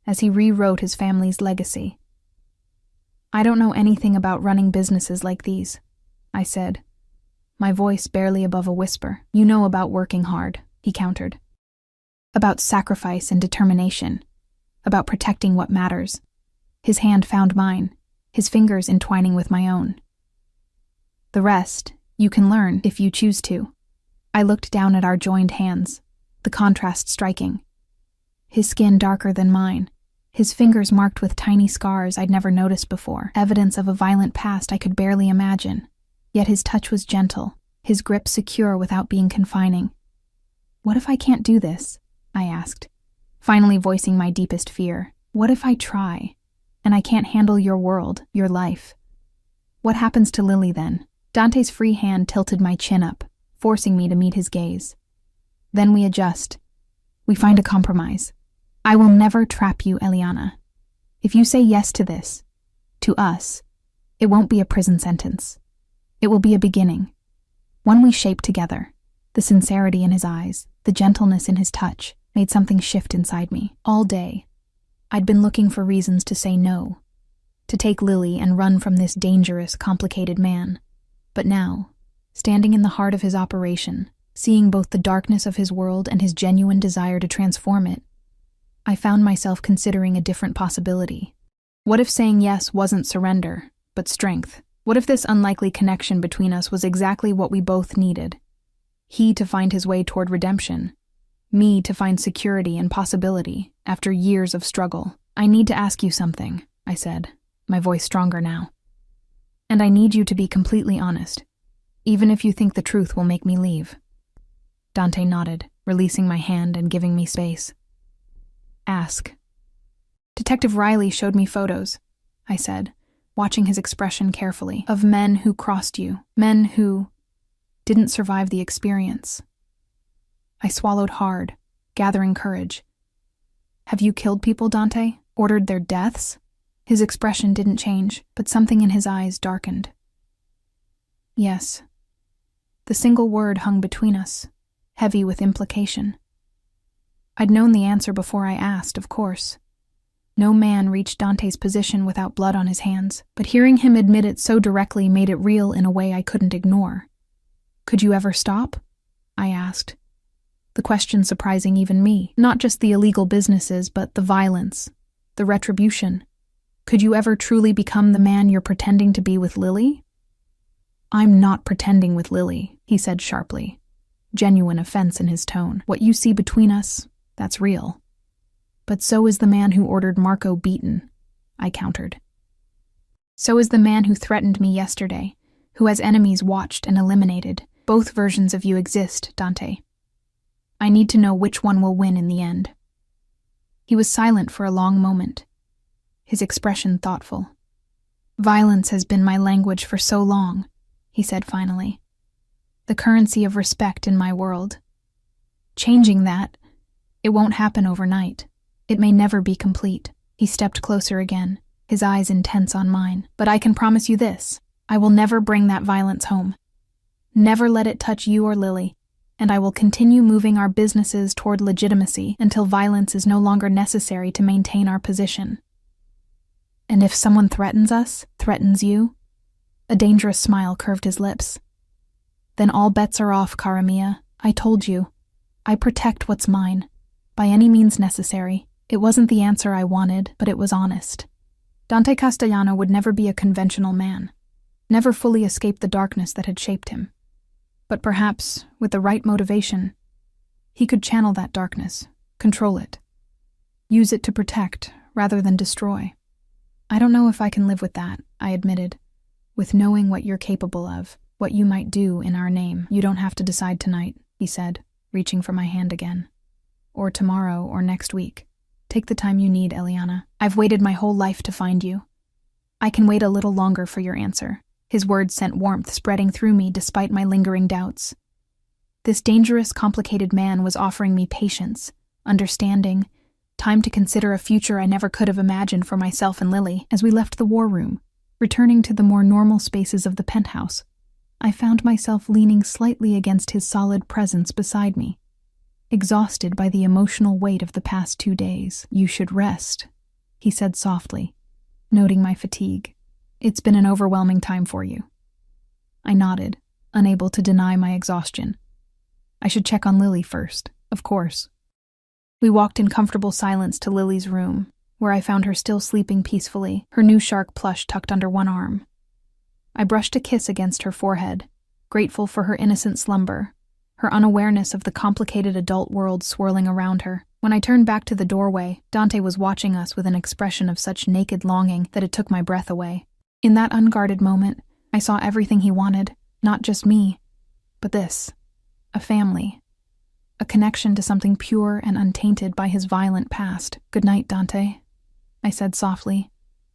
as he rewrote his family's legacy. I don't know anything about running businesses like these, I said, my voice barely above a whisper. You know about working hard, he countered. About sacrifice and determination, about protecting what matters. His hand found mine, his fingers entwining with my own. The rest, you can learn if you choose to. I looked down at our joined hands, the contrast striking. His skin darker than mine, his fingers marked with tiny scars I'd never noticed before, evidence of a violent past I could barely imagine. Yet his touch was gentle, his grip secure without being confining. What if I can't do this? I asked, finally voicing my deepest fear. What if I try, and I can't handle your world, your life? What happens to Lily then? Dante's free hand tilted my chin up, forcing me to meet his gaze. Then we adjust. We find a compromise. I will never trap you, Eliana. If you say yes to this, to us, it won't be a prison sentence. It will be a beginning, one we shape together. The sincerity in his eyes, the gentleness in his touch, made something shift inside me. All day, I'd been looking for reasons to say no, to take Lily and run from this dangerous, complicated man. But now, standing in the heart of his operation, seeing both the darkness of his world and his genuine desire to transform it, I found myself considering a different possibility. What if saying yes wasn't surrender, but strength? What if this unlikely connection between us was exactly what we both needed? He to find his way toward redemption, me to find security and possibility after years of struggle. I need to ask you something, I said, my voice stronger now. And I need you to be completely honest, even if you think the truth will make me leave. Dante nodded, releasing my hand and giving me space. Ask. Detective Riley showed me photos, I said, watching his expression carefully, of men who crossed you, men who... didn't survive the experience. I swallowed hard, gathering courage. Have you killed people, Dante? Ordered their deaths? His expression didn't change, but something in his eyes darkened. Yes. The single word hung between us, heavy with implication. I'd known the answer before I asked, of course. No man reached Dante's position without blood on his hands, but hearing him admit it so directly made it real in a way I couldn't ignore. Could you ever stop? I asked. The question surprising even me. Not just the illegal businesses, but the violence, the retribution. Could you ever truly become the man you're pretending to be with Lily? I'm not pretending with Lily, he said sharply, genuine offense in his tone. What you see between us, that's real. But so is the man who ordered Marco beaten, I countered. So is the man who threatened me yesterday, who has enemies watched and eliminated. Both versions of you exist, Dante. I need to know which one will win in the end. He was silent for a long moment, his expression thoughtful. Violence has been my language for so long, he said finally. The currency of respect in my world. Changing that, it won't happen overnight. It may never be complete. He stepped closer again, his eyes intense on mine. But I can promise you this, I will never bring that violence home. Never let it touch you or Lily, and I will continue moving our businesses toward legitimacy until violence is no longer necessary to maintain our position. And if someone threatens us, threatens you? A dangerous smile curved his lips. Then all bets are off, cara mia. I told you. I protect what's mine, by any means necessary. It wasn't the answer I wanted, but it was honest. Dante Castellano would never be a conventional man, never fully escape the darkness that had shaped him. But perhaps, with the right motivation, he could channel that darkness, control it, use it to protect rather than destroy. I don't know if I can live with that, I admitted, with knowing what you're capable of, what you might do in our name. You don't have to decide tonight, he said, reaching for my hand again. Or tomorrow or next week. Take the time you need, Eliana. I've waited my whole life to find you. I can wait a little longer for your answer. His words sent warmth spreading through me despite my lingering doubts. This dangerous, complicated man was offering me patience, understanding, time to consider a future I never could have imagined for myself and Lily. As we left the war room, returning to the more normal spaces of the penthouse, I found myself leaning slightly against his solid presence beside me, exhausted by the emotional weight of the past 2 days. You should rest, he said softly, noting my fatigue. It's been an overwhelming time for you. I nodded, unable to deny my exhaustion. I should check on Lily first, of course. We walked in comfortable silence to Lily's room, where I found her still sleeping peacefully, her new shark plush tucked under one arm. I brushed a kiss against her forehead, grateful for her innocent slumber, her unawareness of the complicated adult world swirling around her. When I turned back to the doorway, Dante was watching us with an expression of such naked longing that it took my breath away. In that unguarded moment, I saw everything he wanted, not just me, but this, a family, a connection to something pure and untainted by his violent past. Good night, Dante, I said softly,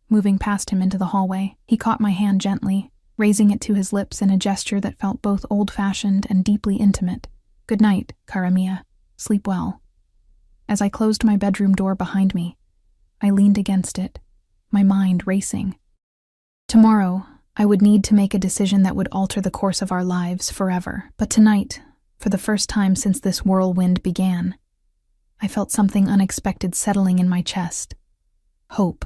moving past him into the hallway. He caught my hand gently, raising it to his lips in a gesture that felt both old-fashioned and deeply intimate. Good night, cara mia. Sleep well. As I closed my bedroom door behind me, I leaned against it, my mind racing. Tomorrow, I would need to make a decision that would alter the course of our lives forever. But tonight, for the first time since this whirlwind began, I felt something unexpected settling in my chest. Hope.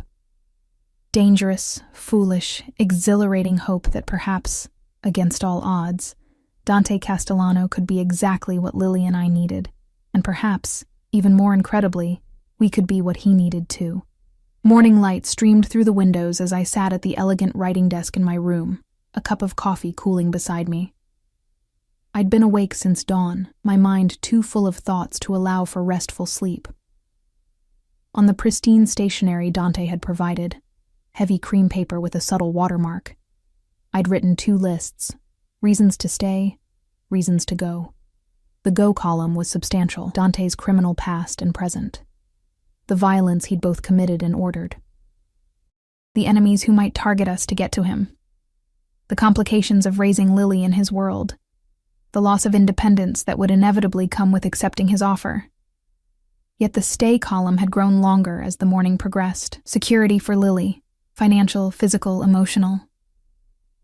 Dangerous, foolish, exhilarating hope that perhaps, against all odds, Dante Castellano could be exactly what Lily and I needed, and perhaps, even more incredibly, we could be what he needed too. Morning light streamed through the windows as I sat at the elegant writing desk in my room, a cup of coffee cooling beside me. I'd been awake since dawn, my mind too full of thoughts to allow for restful sleep. On the pristine stationery Dante had provided, heavy cream paper with a subtle watermark, I'd written 2 lists: reasons to stay, reasons to go. The go column was substantial, Dante's criminal past and present, the violence he'd both committed and ordered, the enemies who might target us to get to him, the complications of raising Lily in his world, the loss of independence that would inevitably come with accepting his offer. Yet the stay column had grown longer as the morning progressed. Security for Lily, financial, physical, emotional.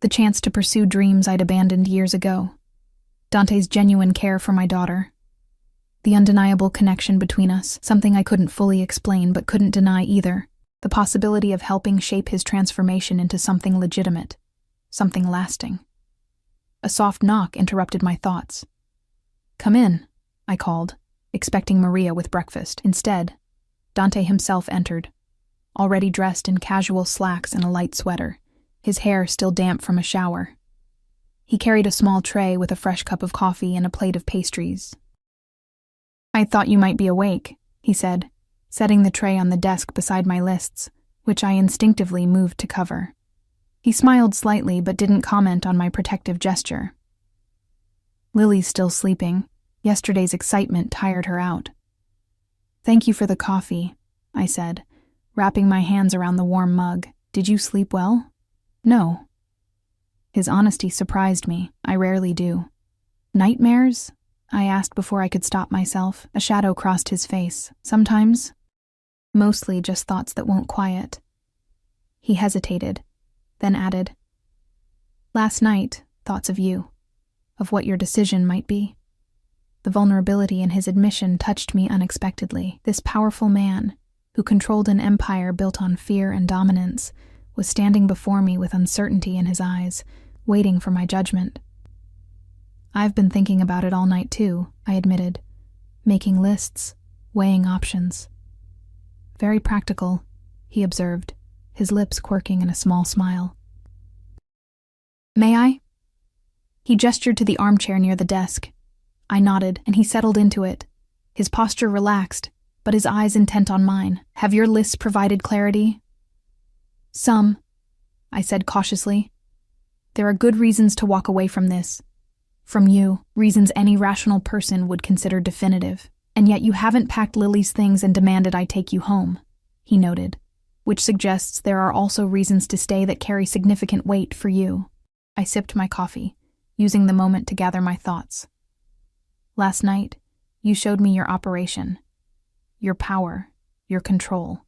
The chance to pursue dreams I'd abandoned years ago. Dante's genuine care for my daughter. The undeniable connection between us, something I couldn't fully explain but couldn't deny either. The possibility of helping shape his transformation into something legitimate, something lasting. A soft knock interrupted my thoughts. "Come in," I called, expecting Maria with breakfast. Instead, Dante himself entered, already dressed in casual slacks and a light sweater, his hair still damp from a shower. He carried a small tray with a fresh cup of coffee and a plate of pastries. "I thought you might be awake," he said, setting the tray on the desk beside my lists, which I instinctively moved to cover. He smiled slightly but didn't comment on my protective gesture. "Lily's still sleeping. Yesterday's excitement tired her out." "Thank you for the coffee," I said, wrapping my hands around the warm mug. "Did you sleep well?" "No." His honesty surprised me. I rarely do. "Nightmares?" I asked before I could stop myself. A shadow crossed his face. "Sometimes." "Mostly just thoughts that won't quiet." He hesitated, then added, "Last night, thoughts of you, of what your decision might be." The vulnerability in his admission touched me unexpectedly. This powerful man, who controlled an empire built on fear and dominance, was standing before me with uncertainty in his eyes, waiting for my judgment. "I've been thinking about it all night too," I admitted, making lists, weighing options. "Very practical," he observed, his lips quirking in a small smile. "May I?" He gestured to the armchair near the desk. I nodded, and he settled into it, his posture relaxed, but his eyes intent on mine. "Have your lists provided clarity?" "Some," I said cautiously. "There are good reasons to walk away from this. From you, reasons any rational person would consider definitive. And yet you haven't packed Lily's things and demanded I take you home," he noted, "which suggests there are also reasons to stay that carry significant weight for you." I sipped my coffee, using the moment to gather my thoughts. "Last night, you showed me your operation, your power, your control.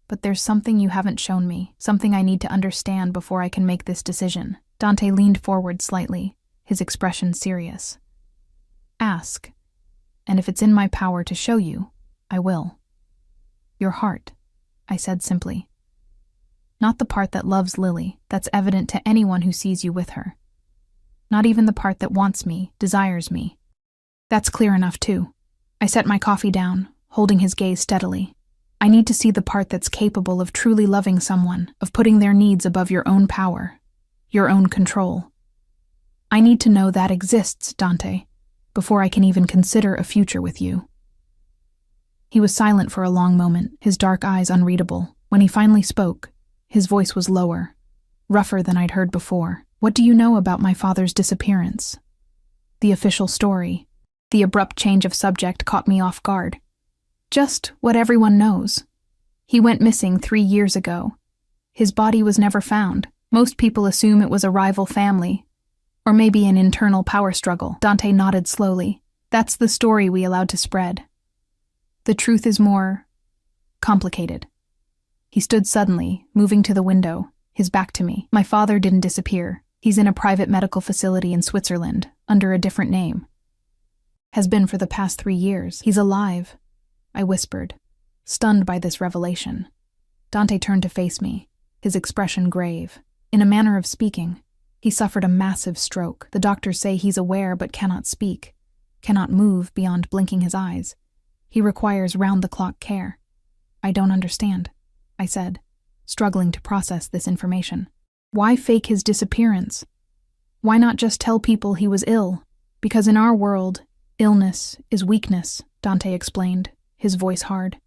But there's something you haven't shown me, something I need to understand before I can make this decision." Dante leaned forward slightly, his expression serious. "Ask, and if it's in my power to show you, I will." "Your heart," I said simply. "Not the part that loves Lily, that's evident to anyone who sees you with her. Not even the part that wants me, desires me. That's clear enough too." I set my coffee down, holding his gaze steadily. "I need to see the part that's capable of truly loving someone, of putting their needs above your own power, your own control. I need to know that exists, Dante, before I can even consider a future with you." He was silent for a long moment, his dark eyes unreadable. When he finally spoke, his voice was lower, rougher than I'd heard before. "What do you know about my father's disappearance?" The official story. The abrupt change of subject caught me off guard. "Just what everyone knows. He went missing 3 years ago. His body was never found. Most people assume it was a rival family, or maybe an internal power struggle." Dante nodded slowly. "That's the story we allowed to spread. The truth is more complicated." He stood suddenly, moving to the window, his back to me. "My father didn't disappear. He's in a private medical facility in Switzerland, under a different name. Has been for the past 3 years. He's alive," I whispered, stunned by this revelation. Dante turned to face me, his expression grave. In a manner of speaking, he suffered a massive stroke. The doctors say he's aware but cannot speak, cannot move beyond blinking his eyes. He requires round-the-clock care. "I don't understand," I said, struggling to process this information. "Why fake his disappearance? Why not just tell people he was ill? Because in our world, illness is weakness," Dante explained, his voice hard.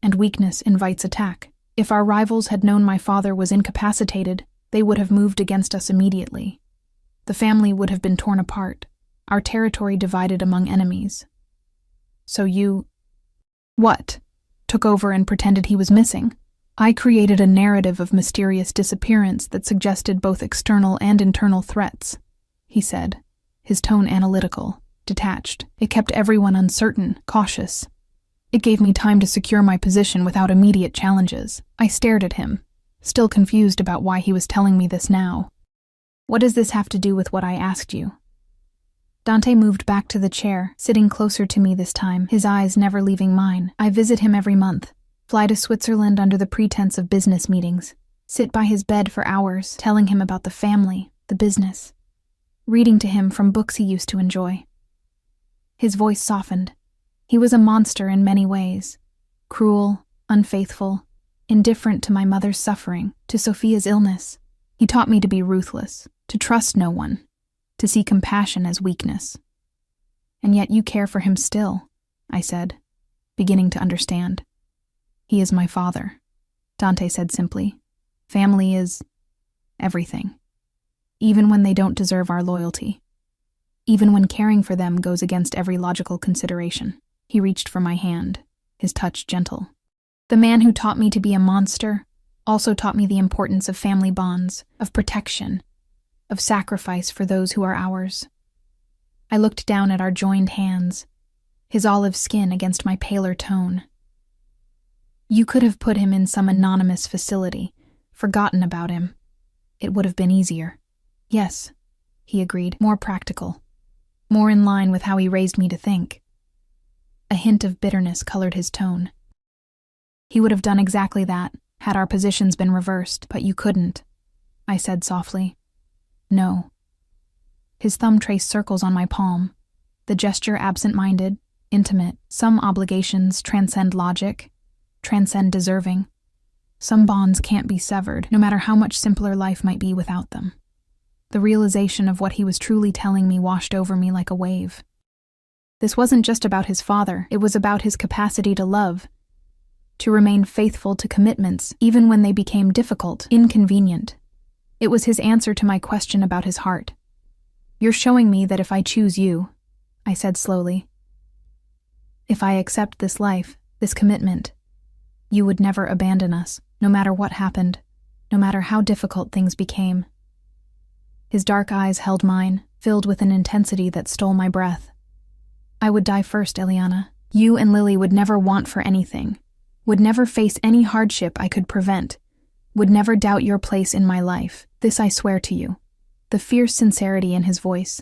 "And weakness invites attack. If our rivals had known my father was incapacitated, they would have moved against us immediately. The family would have been torn apart, our territory divided among enemies. So you..." "What? Took over and pretended he was missing?" "I created a narrative of mysterious disappearance that suggested both external and internal threats," he said, his tone analytical, detached. It kept everyone uncertain, cautious. It gave me time to secure my position without immediate challenges. I stared at him, still confused about why he was telling me this now. What does this have to do with what I asked you? Dante moved back to the chair, sitting closer to me this time, his eyes never leaving mine. I visit him every month, fly to Switzerland under the pretense of business meetings, sit by his bed for hours, telling him about the family, the business, reading to him from books he used to enjoy. His voice softened. He was a monster in many ways. Cruel, unfaithful, indifferent to my mother's suffering, to Sophia's illness. He taught me to be ruthless, to trust no one, to see compassion as weakness. And yet you care for him still, I said, beginning to understand. He is my father, Dante said simply. Family is everything, even when they don't deserve our loyalty, even when caring for them goes against every logical consideration. He reached for my hand, his touch gentle. The man who taught me to be a monster also taught me the importance of family bonds, of protection, of sacrifice for those who are ours. I looked down at our joined hands, his olive skin against my paler tone. You could have put him in some anonymous facility, forgotten about him. It would have been easier. Yes, he agreed, more practical, more in line with how he raised me to think. A hint of bitterness colored his tone. He would have done exactly that, had our positions been reversed, but you couldn't, I said softly. No. His thumb traced circles on my palm, the gesture absent-minded, intimate. Some obligations transcend logic, transcend deserving. Some bonds can't be severed, no matter how much simpler life might be without them. The realization of what he was truly telling me washed over me like a wave. This wasn't just about his father, it was about his capacity to love, to remain faithful to commitments even when they became difficult, inconvenient. It was his answer to my question about his heart. You're showing me that if I choose you, I said slowly, if I accept this life, this commitment, you would never abandon us, no matter what happened, no matter how difficult things became. His dark eyes held mine, filled with an intensity that stole my breath. I would die first, Eliana. You and Lily would never want for anything, would never face any hardship I could prevent, would never doubt your place in my life. This I swear to you. The fierce sincerity in his voice,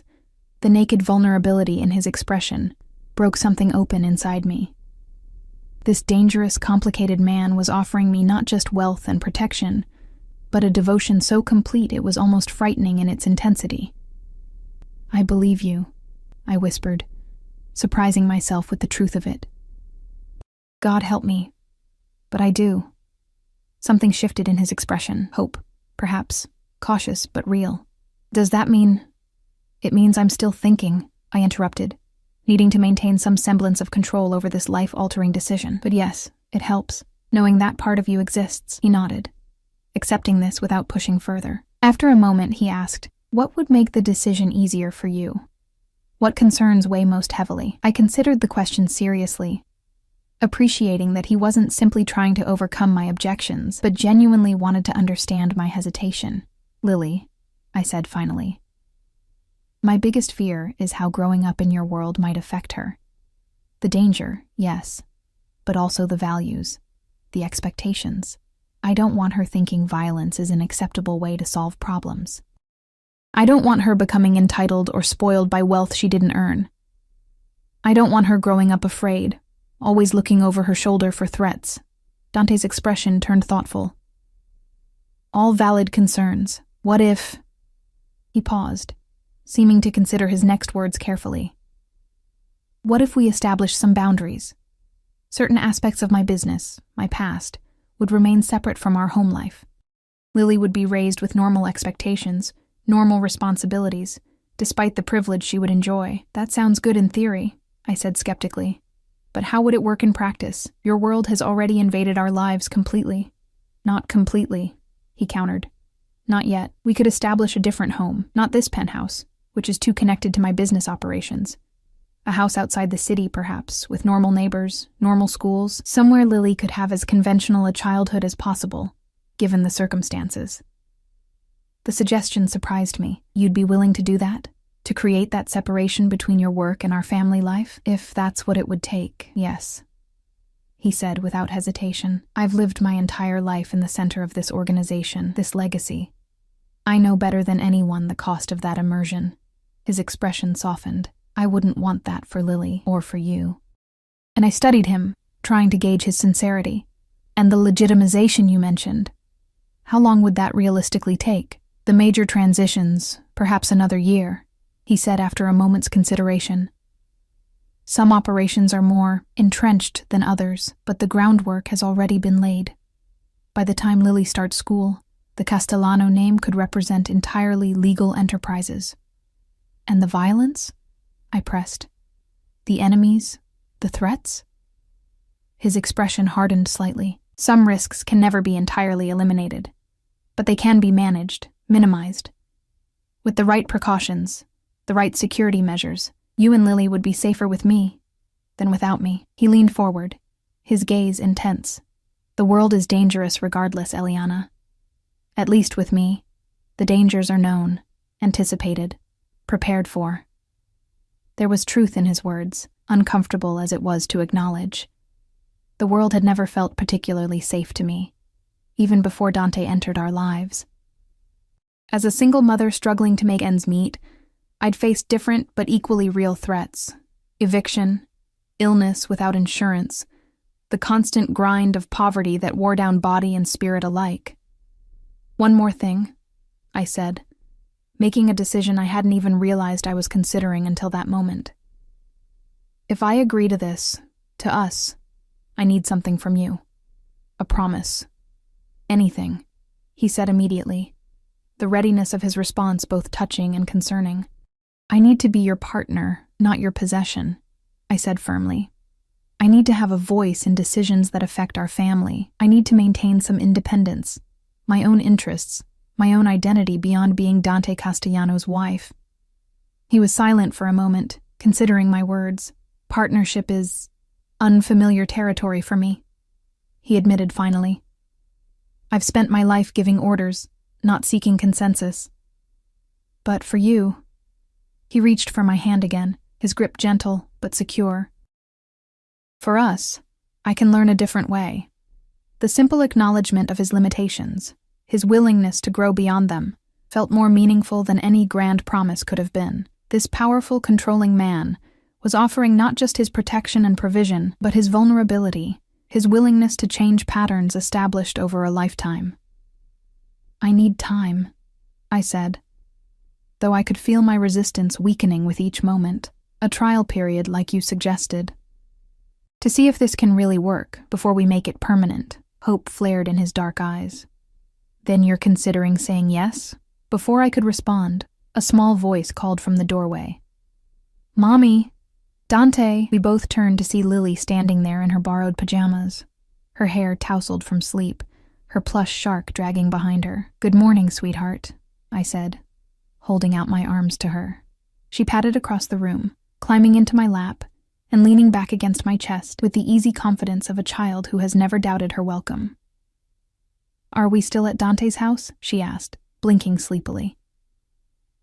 the naked vulnerability in his expression, broke something open inside me. This dangerous, complicated man was offering me not just wealth and protection, but a devotion so complete it was almost frightening in its intensity. I believe you, I whispered, surprising myself with the truth of it. God help me, but I do. Something shifted in his expression, hope, perhaps, cautious but real. Does that mean... It means I'm still thinking, I interrupted, needing to maintain some semblance of control over this life-altering decision. But yes, it helps, knowing that part of you exists. He nodded, accepting this without pushing further. After a moment, he asked, what would make the decision easier for you? What concerns weigh most heavily? I considered the question seriously, appreciating that he wasn't simply trying to overcome my objections, but genuinely wanted to understand my hesitation. Lily, I said finally. My biggest fear is how growing up in your world might affect her. The danger, yes, but also the values, the expectations. I don't want her thinking violence is an acceptable way to solve problems. I don't want her becoming entitled or spoiled by wealth she didn't earn. I don't want her growing up afraid, always looking over her shoulder for threats. Dante's expression turned thoughtful. All valid concerns. What if... He paused, seeming to consider his next words carefully. What if we establish some boundaries? Certain aspects of my business, my past, would remain separate from our home life. Lily would be raised with normal expectations, normal responsibilities, despite the privilege she would enjoy. That sounds good in theory, I said skeptically. But how would it work in practice? Your world has already invaded our lives completely. Not completely, he countered. Not yet. We could establish a different home, not this penthouse, which is too connected to my business operations. A house outside the city, perhaps, with normal neighbors, normal schools, somewhere Lily could have as conventional a childhood as possible, given the circumstances. The suggestion surprised me. You'd be willing to do that? To create that separation between your work and our family life? If that's what it would take, yes, he said without hesitation. I've lived my entire life in the center of this organization, this legacy. I know better than anyone the cost of that immersion. His expression softened. I wouldn't want that for Lily or for you. And I studied him, trying to gauge his sincerity. And the legitimization you mentioned. How long would that realistically take? The major transitions, perhaps another year, he said after a moment's consideration. Some operations are more entrenched than others, but the groundwork has already been laid. By the time Lily starts school, the Castellano name could represent entirely legal enterprises. And the violence? I pressed. The enemies? The threats? His expression hardened slightly. Some risks can never be entirely eliminated, but they can be managed, minimized. With the right precautions, the right security measures, you and Lily would be safer with me than without me. He leaned forward, his gaze intense. The world is dangerous regardless, Eliana. At least with me, the dangers are known, anticipated, prepared for. There was truth in his words, uncomfortable as it was to acknowledge. The world had never felt particularly safe to me, even before Dante entered our lives. As a single mother struggling to make ends meet, I'd faced different but equally real threats: eviction, illness without insurance, the constant grind of poverty that wore down body and spirit alike. One more thing, I said, making a decision I hadn't even realized I was considering until that moment. If I agree to this, to us, I need something from you. A promise. Anything, he said immediately, the readiness of his response both touching and concerning. I need to be your partner, not your possession, I said firmly. I need to have a voice in decisions that affect our family. I need to maintain some independence, my own interests, my own identity beyond being Dante Castellano's wife. He was silent for a moment, considering my words. Partnership is unfamiliar territory for me, he admitted finally. I've spent my life giving orders, not seeking consensus. But for you, he reached for my hand again, his grip gentle but secure. For us, I can learn a different way. The simple acknowledgement of his limitations, his willingness to grow beyond them, felt more meaningful than any grand promise could have been. This powerful, controlling man was offering not just his protection and provision, but his vulnerability, his willingness to change patterns established over a lifetime. I need time, I said, though I could feel my resistance weakening with each moment, a trial period like you suggested. To see if this can really work before we make it permanent, hope flared in his dark eyes. Then you're considering saying yes? Before I could respond, a small voice called from the doorway. Mommy! Dante! We both turned to see Lily standing there in her borrowed pajamas, her hair tousled from sleep, her plush shark dragging behind her. Good morning, sweetheart, I said, holding out my arms to her. She patted across the room, climbing into my lap, and leaning back against my chest with the easy confidence of a child who has never doubted her welcome. Are we still at Dante's house? She asked, blinking sleepily.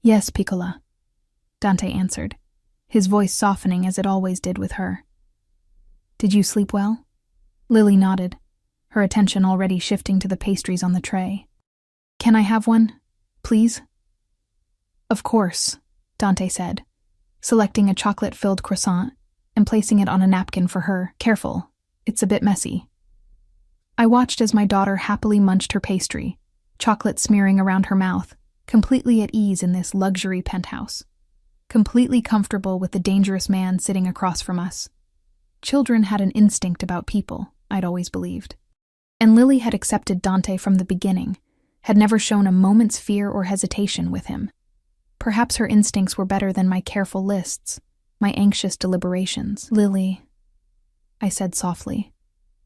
Yes, Piccola, Dante answered, his voice softening as it always did with her. Did you sleep well? Lily nodded, her attention already shifting to the pastries on the tray. Can I have one, please? Of course, Dante said, selecting a chocolate-filled croissant and placing it on a napkin for her. Careful, it's a bit messy. I watched as my daughter happily munched her pastry, chocolate smearing around her mouth, completely at ease in this luxury penthouse, completely comfortable with the dangerous man sitting across from us. Children had an instinct about people, I'd always believed. And Lily had accepted Dante from the beginning, had never shown a moment's fear or hesitation with him. Perhaps her instincts were better than my careful lists, my anxious deliberations. Lily, I said softly,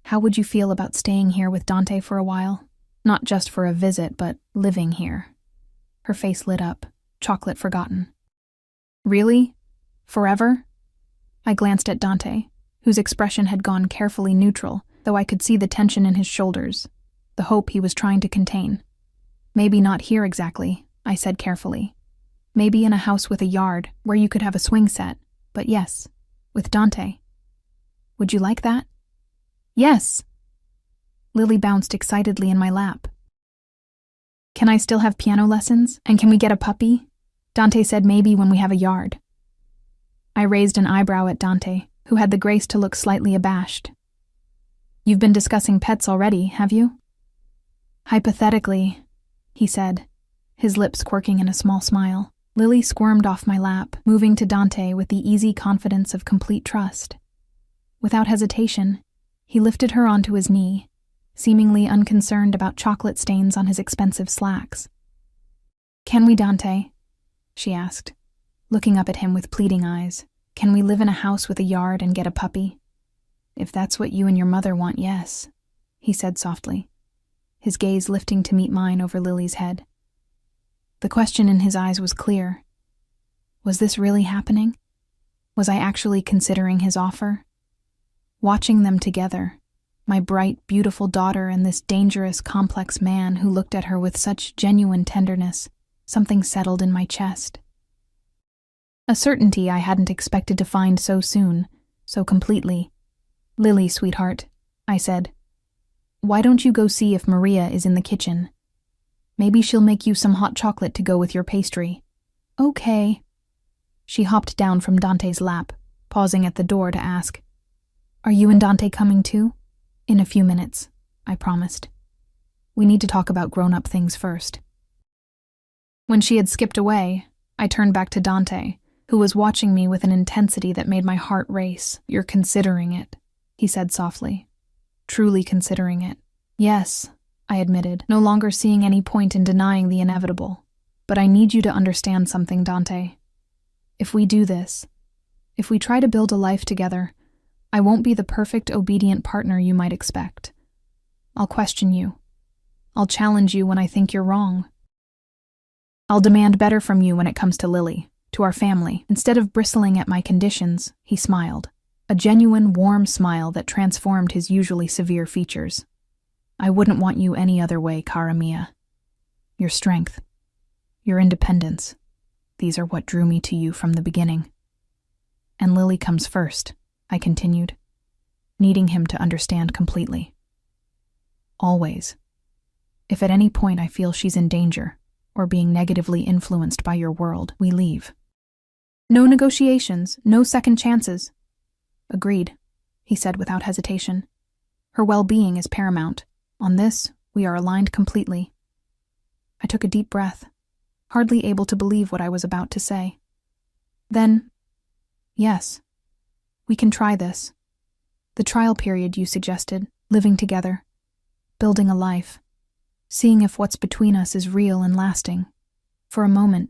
how would you feel about staying here with Dante for a while? Not just for a visit, but living here. Her face lit up, chocolate forgotten. Really? Forever? I glanced at Dante, whose expression had gone carefully neutral, though I could see the tension in his shoulders, the hope he was trying to contain. Maybe not here exactly, I said carefully. Maybe in a house with a yard where you could have a swing set, but yes, with Dante. Would you like that? Yes! Lily bounced excitedly in my lap. Can I still have piano lessons? And can we get a puppy? Dante said maybe when we have a yard. I raised an eyebrow at Dante, who had the grace to look slightly abashed. You've been discussing pets already, have you? Hypothetically, he said, his lips quirking in a small smile. Lily squirmed off my lap, moving to Dante with the easy confidence of complete trust. Without hesitation, he lifted her onto his knee, seemingly unconcerned about chocolate stains on his expensive slacks. Can we, Dante? She asked, looking up at him with pleading eyes. Can we live in a house with a yard and get a puppy? If that's what you and your mother want, yes, he said softly, his gaze lifting to meet mine over Lily's head. The question in his eyes was clear. Was this really happening? Was I actually considering his offer? Watching them together, my bright, beautiful daughter and this dangerous, complex man who looked at her with such genuine tenderness, something settled in my chest. A certainty I hadn't expected to find so soon, so completely. Lily, sweetheart, I said, why don't you go see if Maria is in the kitchen? Maybe she'll make you some hot chocolate to go with your pastry. Okay. She hopped down from Dante's lap, pausing at the door to ask, Are you and Dante coming too? In a few minutes, I promised. We need to talk about grown-up things first. When she had skipped away, I turned back to Dante, who was watching me with an intensity that made my heart race. You're considering it, he said softly. Truly considering it. Yes, I admitted, no longer seeing any point in denying the inevitable. But I need you to understand something, Dante. If we do this, if we try to build a life together, I won't be the perfect, obedient partner you might expect. I'll question you. I'll challenge you when I think you're wrong. I'll demand better from you when it comes to Lily, to our family. Instead of bristling at my conditions, he smiled, a genuine, warm smile that transformed his usually severe features. I wouldn't want you any other way, cara mia. Your strength, your independence, these are what drew me to you from the beginning. And Lily comes first, I continued, needing him to understand completely. Always. If at any point I feel she's in danger, or being negatively influenced by your world, we leave. No negotiations, no second chances. Agreed, he said without hesitation. Her well-being is paramount. On this, we are aligned completely. I took a deep breath, hardly able to believe what I was about to say. Then, yes, we can try this. The trial period you suggested, living together, building a life, seeing if what's between us is real and lasting. For a moment,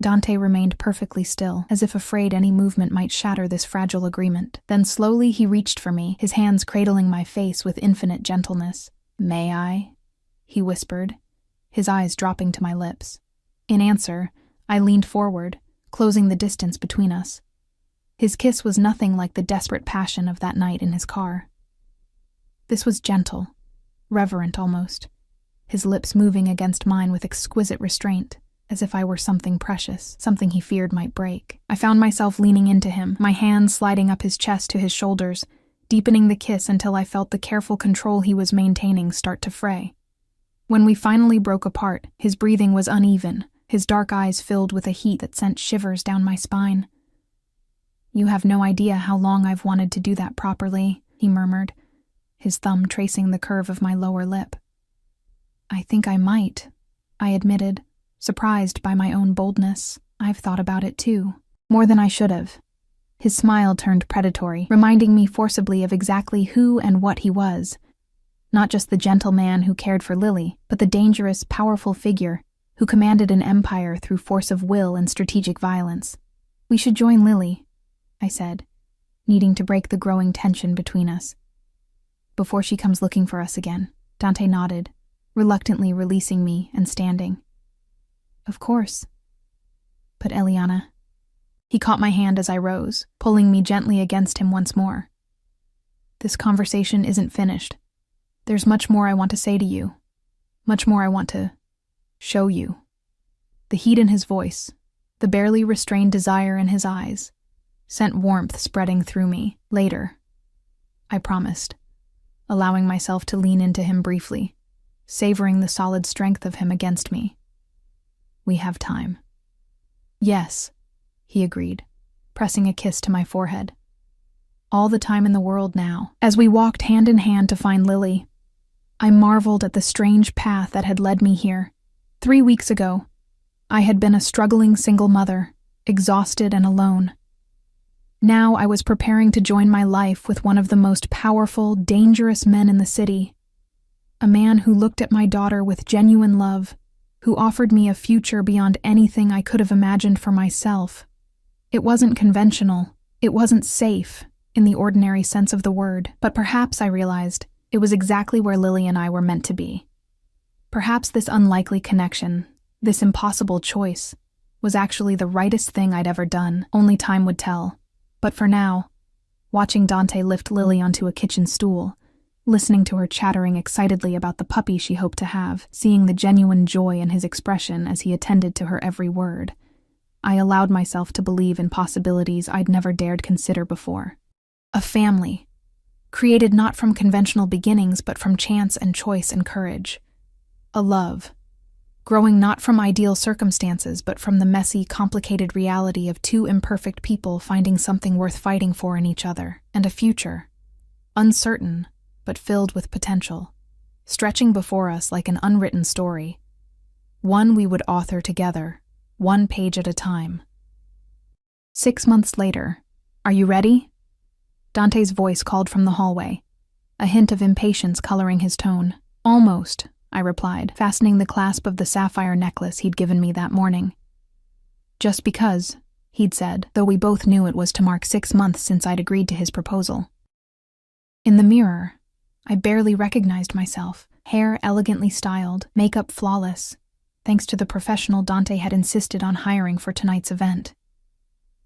Dante remained perfectly still, as if afraid any movement might shatter this fragile agreement. Then slowly he reached for me, his hands cradling my face with infinite gentleness. May I? He whispered, his eyes dropping to my lips. In answer, I leaned forward, closing the distance between us. His kiss was nothing like the desperate passion of that night in his car. This was gentle, reverent almost, his lips moving against mine with exquisite restraint, as if I were something precious, something he feared might break. I found myself leaning into him, my hands sliding up his chest to his shoulders, deepening the kiss until I felt the careful control he was maintaining start to fray. When we finally broke apart, his breathing was uneven, his dark eyes filled with a heat that sent shivers down my spine. You have no idea how long I've wanted to do that properly, he murmured, his thumb tracing the curve of my lower lip. I think I might, I admitted, surprised by my own boldness. I've thought about it too, more than I should have. His smile turned predatory, reminding me forcibly of exactly who and what he was. Not just the gentle man who cared for Lily, but the dangerous, powerful figure who commanded an empire through force of will and strategic violence. We should join Lily, I said, needing to break the growing tension between us. Before she comes looking for us again. Dante nodded, reluctantly releasing me and standing. Of course. But Eliana... He caught my hand as I rose, pulling me gently against him once more. This conversation isn't finished. There's much more I want to say to you. Much more I want to show you. The heat in his voice, The barely restrained desire in his eyes sent warmth spreading through me. Later, I promised, allowing myself to lean into him briefly, savoring the solid strength of him against me. We have time. Yes, he agreed, pressing a kiss to my forehead. All the time in the world now. As we walked hand in hand to find Lily, I marveled at the strange path that had led me here. 3 weeks ago, I had been a struggling single mother, exhausted and alone. Now I was preparing to join my life with one of the most powerful, dangerous men in the city. A man who looked at my daughter with genuine love, who offered me a future beyond anything I could have imagined for myself. It wasn't conventional. It wasn't safe, in the ordinary sense of the word, but perhaps, I realized, it was exactly where Lily and I were meant to be. Perhaps this unlikely connection, this impossible choice, was actually the rightest thing I'd ever done. Only time would tell. But for now, watching Dante lift Lily onto a kitchen stool, listening to her chattering excitedly about the puppy she hoped to have, seeing the genuine joy in his expression as he attended to her every word, I allowed myself to believe in possibilities I'd never dared consider before. A family, created not from conventional beginnings but from chance and choice and courage. A love, growing not from ideal circumstances but from the messy, complicated reality of two imperfect people finding something worth fighting for in each other. And a future, uncertain but filled with potential, stretching before us like an unwritten story, one we would author together, one page at a time. 6 months later, "Are you ready?" Dante's voice called from the hallway, a hint of impatience coloring his tone. "Almost," I replied, fastening the clasp of the sapphire necklace he'd given me that morning. "Just because," he'd said, though we both knew it was to mark 6 months since I'd agreed to his proposal. In the mirror, I barely recognized myself, hair elegantly styled, makeup flawless, thanks to the professional Dante had insisted on hiring for tonight's event.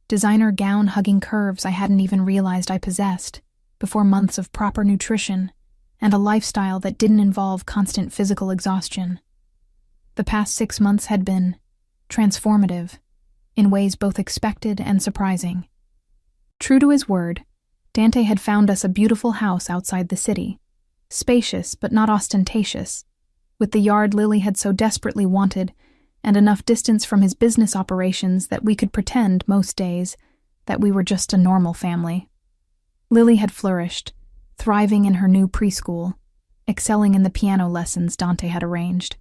Designer gown-hugging curves I hadn't even realized I possessed, before months of proper nutrition, and a lifestyle that didn't involve constant physical exhaustion. The past 6 months had been transformative, in ways both expected and surprising. True to his word, Dante had found us a beautiful house outside the city, spacious but not ostentatious, with the yard Lily had so desperately wanted, and enough distance from his business operations that we could pretend, most days, that we were just a normal family. Lily had flourished, thriving in her new preschool, excelling in the piano lessons Dante had arranged,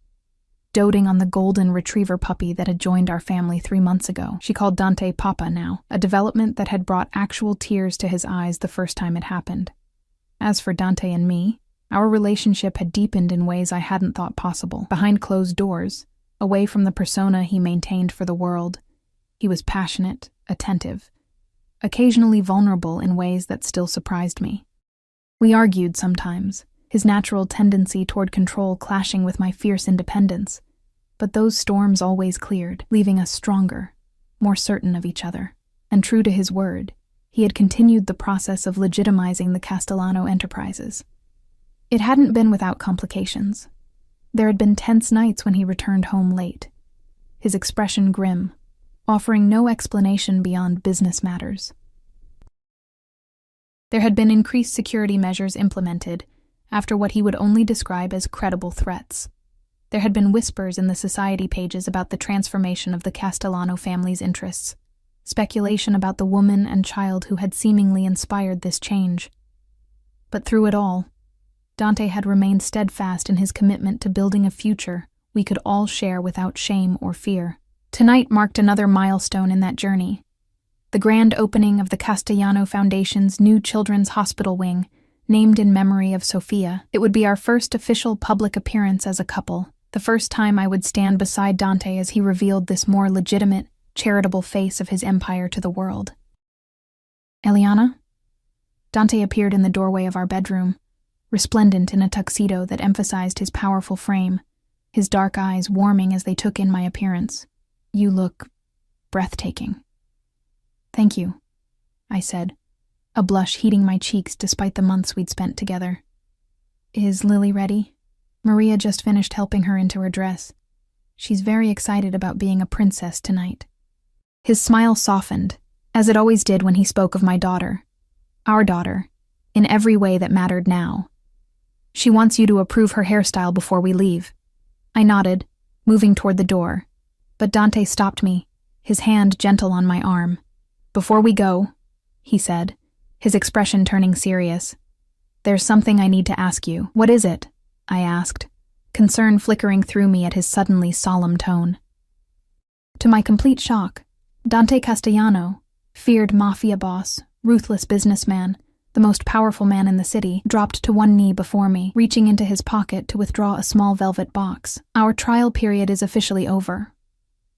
doting on the golden retriever puppy that had joined our family 3 months ago. She called Dante Papa now, a development that had brought actual tears to his eyes the first time it happened. As for Dante and me, our relationship had deepened in ways I hadn't thought possible. Behind closed doors, away from the persona he maintained for the world, he was passionate, attentive, occasionally vulnerable in ways that still surprised me. We argued sometimes, his natural tendency toward control clashing with my fierce independence, but those storms always cleared, leaving us stronger, more certain of each other. And true to his word, he had continued the process of legitimizing the Castellano enterprises. It hadn't been without complications. There had been tense nights when he returned home late, his expression grim, offering no explanation beyond business matters. There had been increased security measures implemented after what he would only describe as credible threats. There had been whispers in the society pages about the transformation of the Castellano family's interests, speculation about the woman and child who had seemingly inspired this change. But through it all, Dante had remained steadfast in his commitment to building a future we could all share without shame or fear. Tonight marked another milestone in that journey. The grand opening of the Castellano Foundation's new children's hospital wing, named in memory of Sofia. It would be our first official public appearance as a couple, the first time I would stand beside Dante as he revealed this more legitimate, charitable face of his empire to the world. "Eliana?" Dante appeared in the doorway of our bedroom, resplendent in a tuxedo that emphasized his powerful frame, his dark eyes warming as they took in my appearance. "You look breathtaking." "Thank you," I said, a blush heating my cheeks despite the months we'd spent together. "Is Lily ready?" Maria just finished helping her into her dress. "She's very excited about being a princess tonight." His smile softened, as it always did when he spoke of my daughter. Our daughter, in every way that mattered now. She wants you to approve her hairstyle before we leave. I nodded, moving toward the door, but Dante stopped me, his hand gentle on my arm. Before we go, he said, his expression turning serious, there's something I need to ask you. What is it? I asked, concern flickering through me at his suddenly solemn tone. To my complete shock, Dante Castellano, feared Mafia boss, ruthless businessman, the most powerful man in the city, dropped to one knee before me, reaching into his pocket to withdraw a small velvet box. Our trial period is officially over,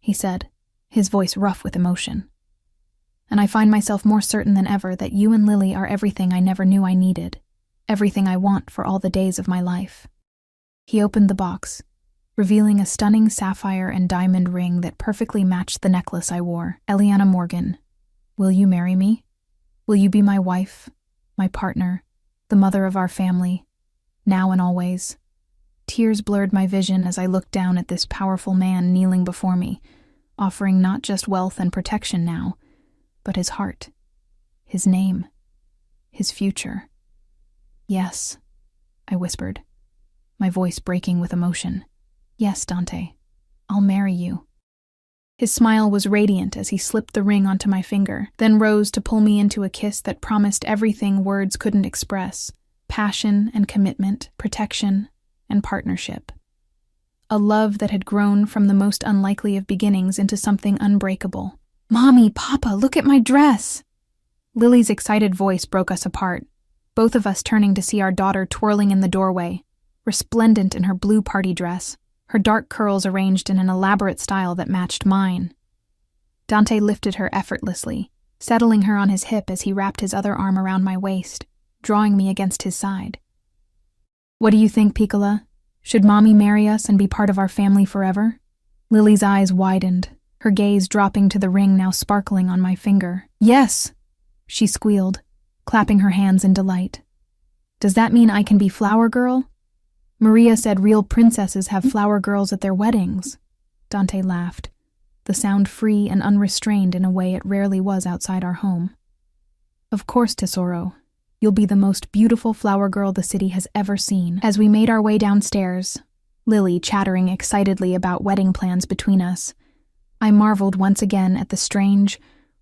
he said, his voice rough with emotion. And I find myself more certain than ever that you and Lily are everything I never knew I needed, everything I want for all the days of my life. He opened the box, revealing a stunning sapphire and diamond ring that perfectly matched the necklace I wore. Eliana Morgan, will you marry me? Will you be my wife, my partner, the mother of our family, now and always? Tears blurred my vision as I looked down at this powerful man kneeling before me, offering not just wealth and protection now, but his heart, his name, his future. Yes, I whispered, my voice breaking with emotion. Yes, Dante, I'll marry you. His smile was radiant as he slipped the ring onto my finger, then rose to pull me into a kiss that promised everything words couldn't express: passion and commitment, protection and partnership. A love that had grown from the most unlikely of beginnings into something unbreakable. Mommy, Papa, look at my dress! Lily's excited voice broke us apart, both of us turning to see our daughter twirling in the doorway, resplendent in her blue party dress, her dark curls arranged in an elaborate style that matched mine. Dante lifted her effortlessly, settling her on his hip as he wrapped his other arm around my waist, drawing me against his side. What do you think, Piccola? Should Mommy marry us and be part of our family forever? Lily's eyes widened, her gaze dropping to the ring now sparkling on my finger. Yes, she squealed, clapping her hands in delight. Does that mean I can be flower girl? Maria said real princesses have flower girls at their weddings. Dante laughed, the sound free and unrestrained in a way it rarely was outside our home. Of course, Tesoro. You'll be the most beautiful flower girl the city has ever seen. As we made our way downstairs, Lily chattering excitedly about wedding plans between us, I marveled once again at the strange,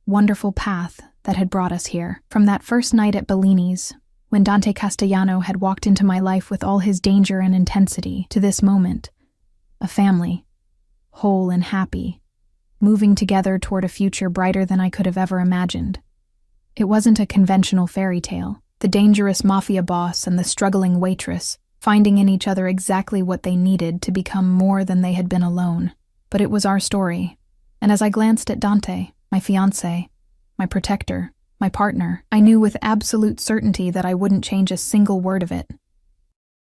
wonderful path that had brought us here. From that first night at Bellini's, when Dante Castellano had walked into my life with all his danger and intensity, to this moment, a family, whole and happy, moving together toward a future brighter than I could have ever imagined. It wasn't a conventional fairy tale, the dangerous mafia boss and the struggling waitress finding in each other exactly what they needed to become more than they had been alone. But it was our story, and as I glanced at Dante, my fiancé, my protector, my partner, I knew with absolute certainty that I wouldn't change a single word of it.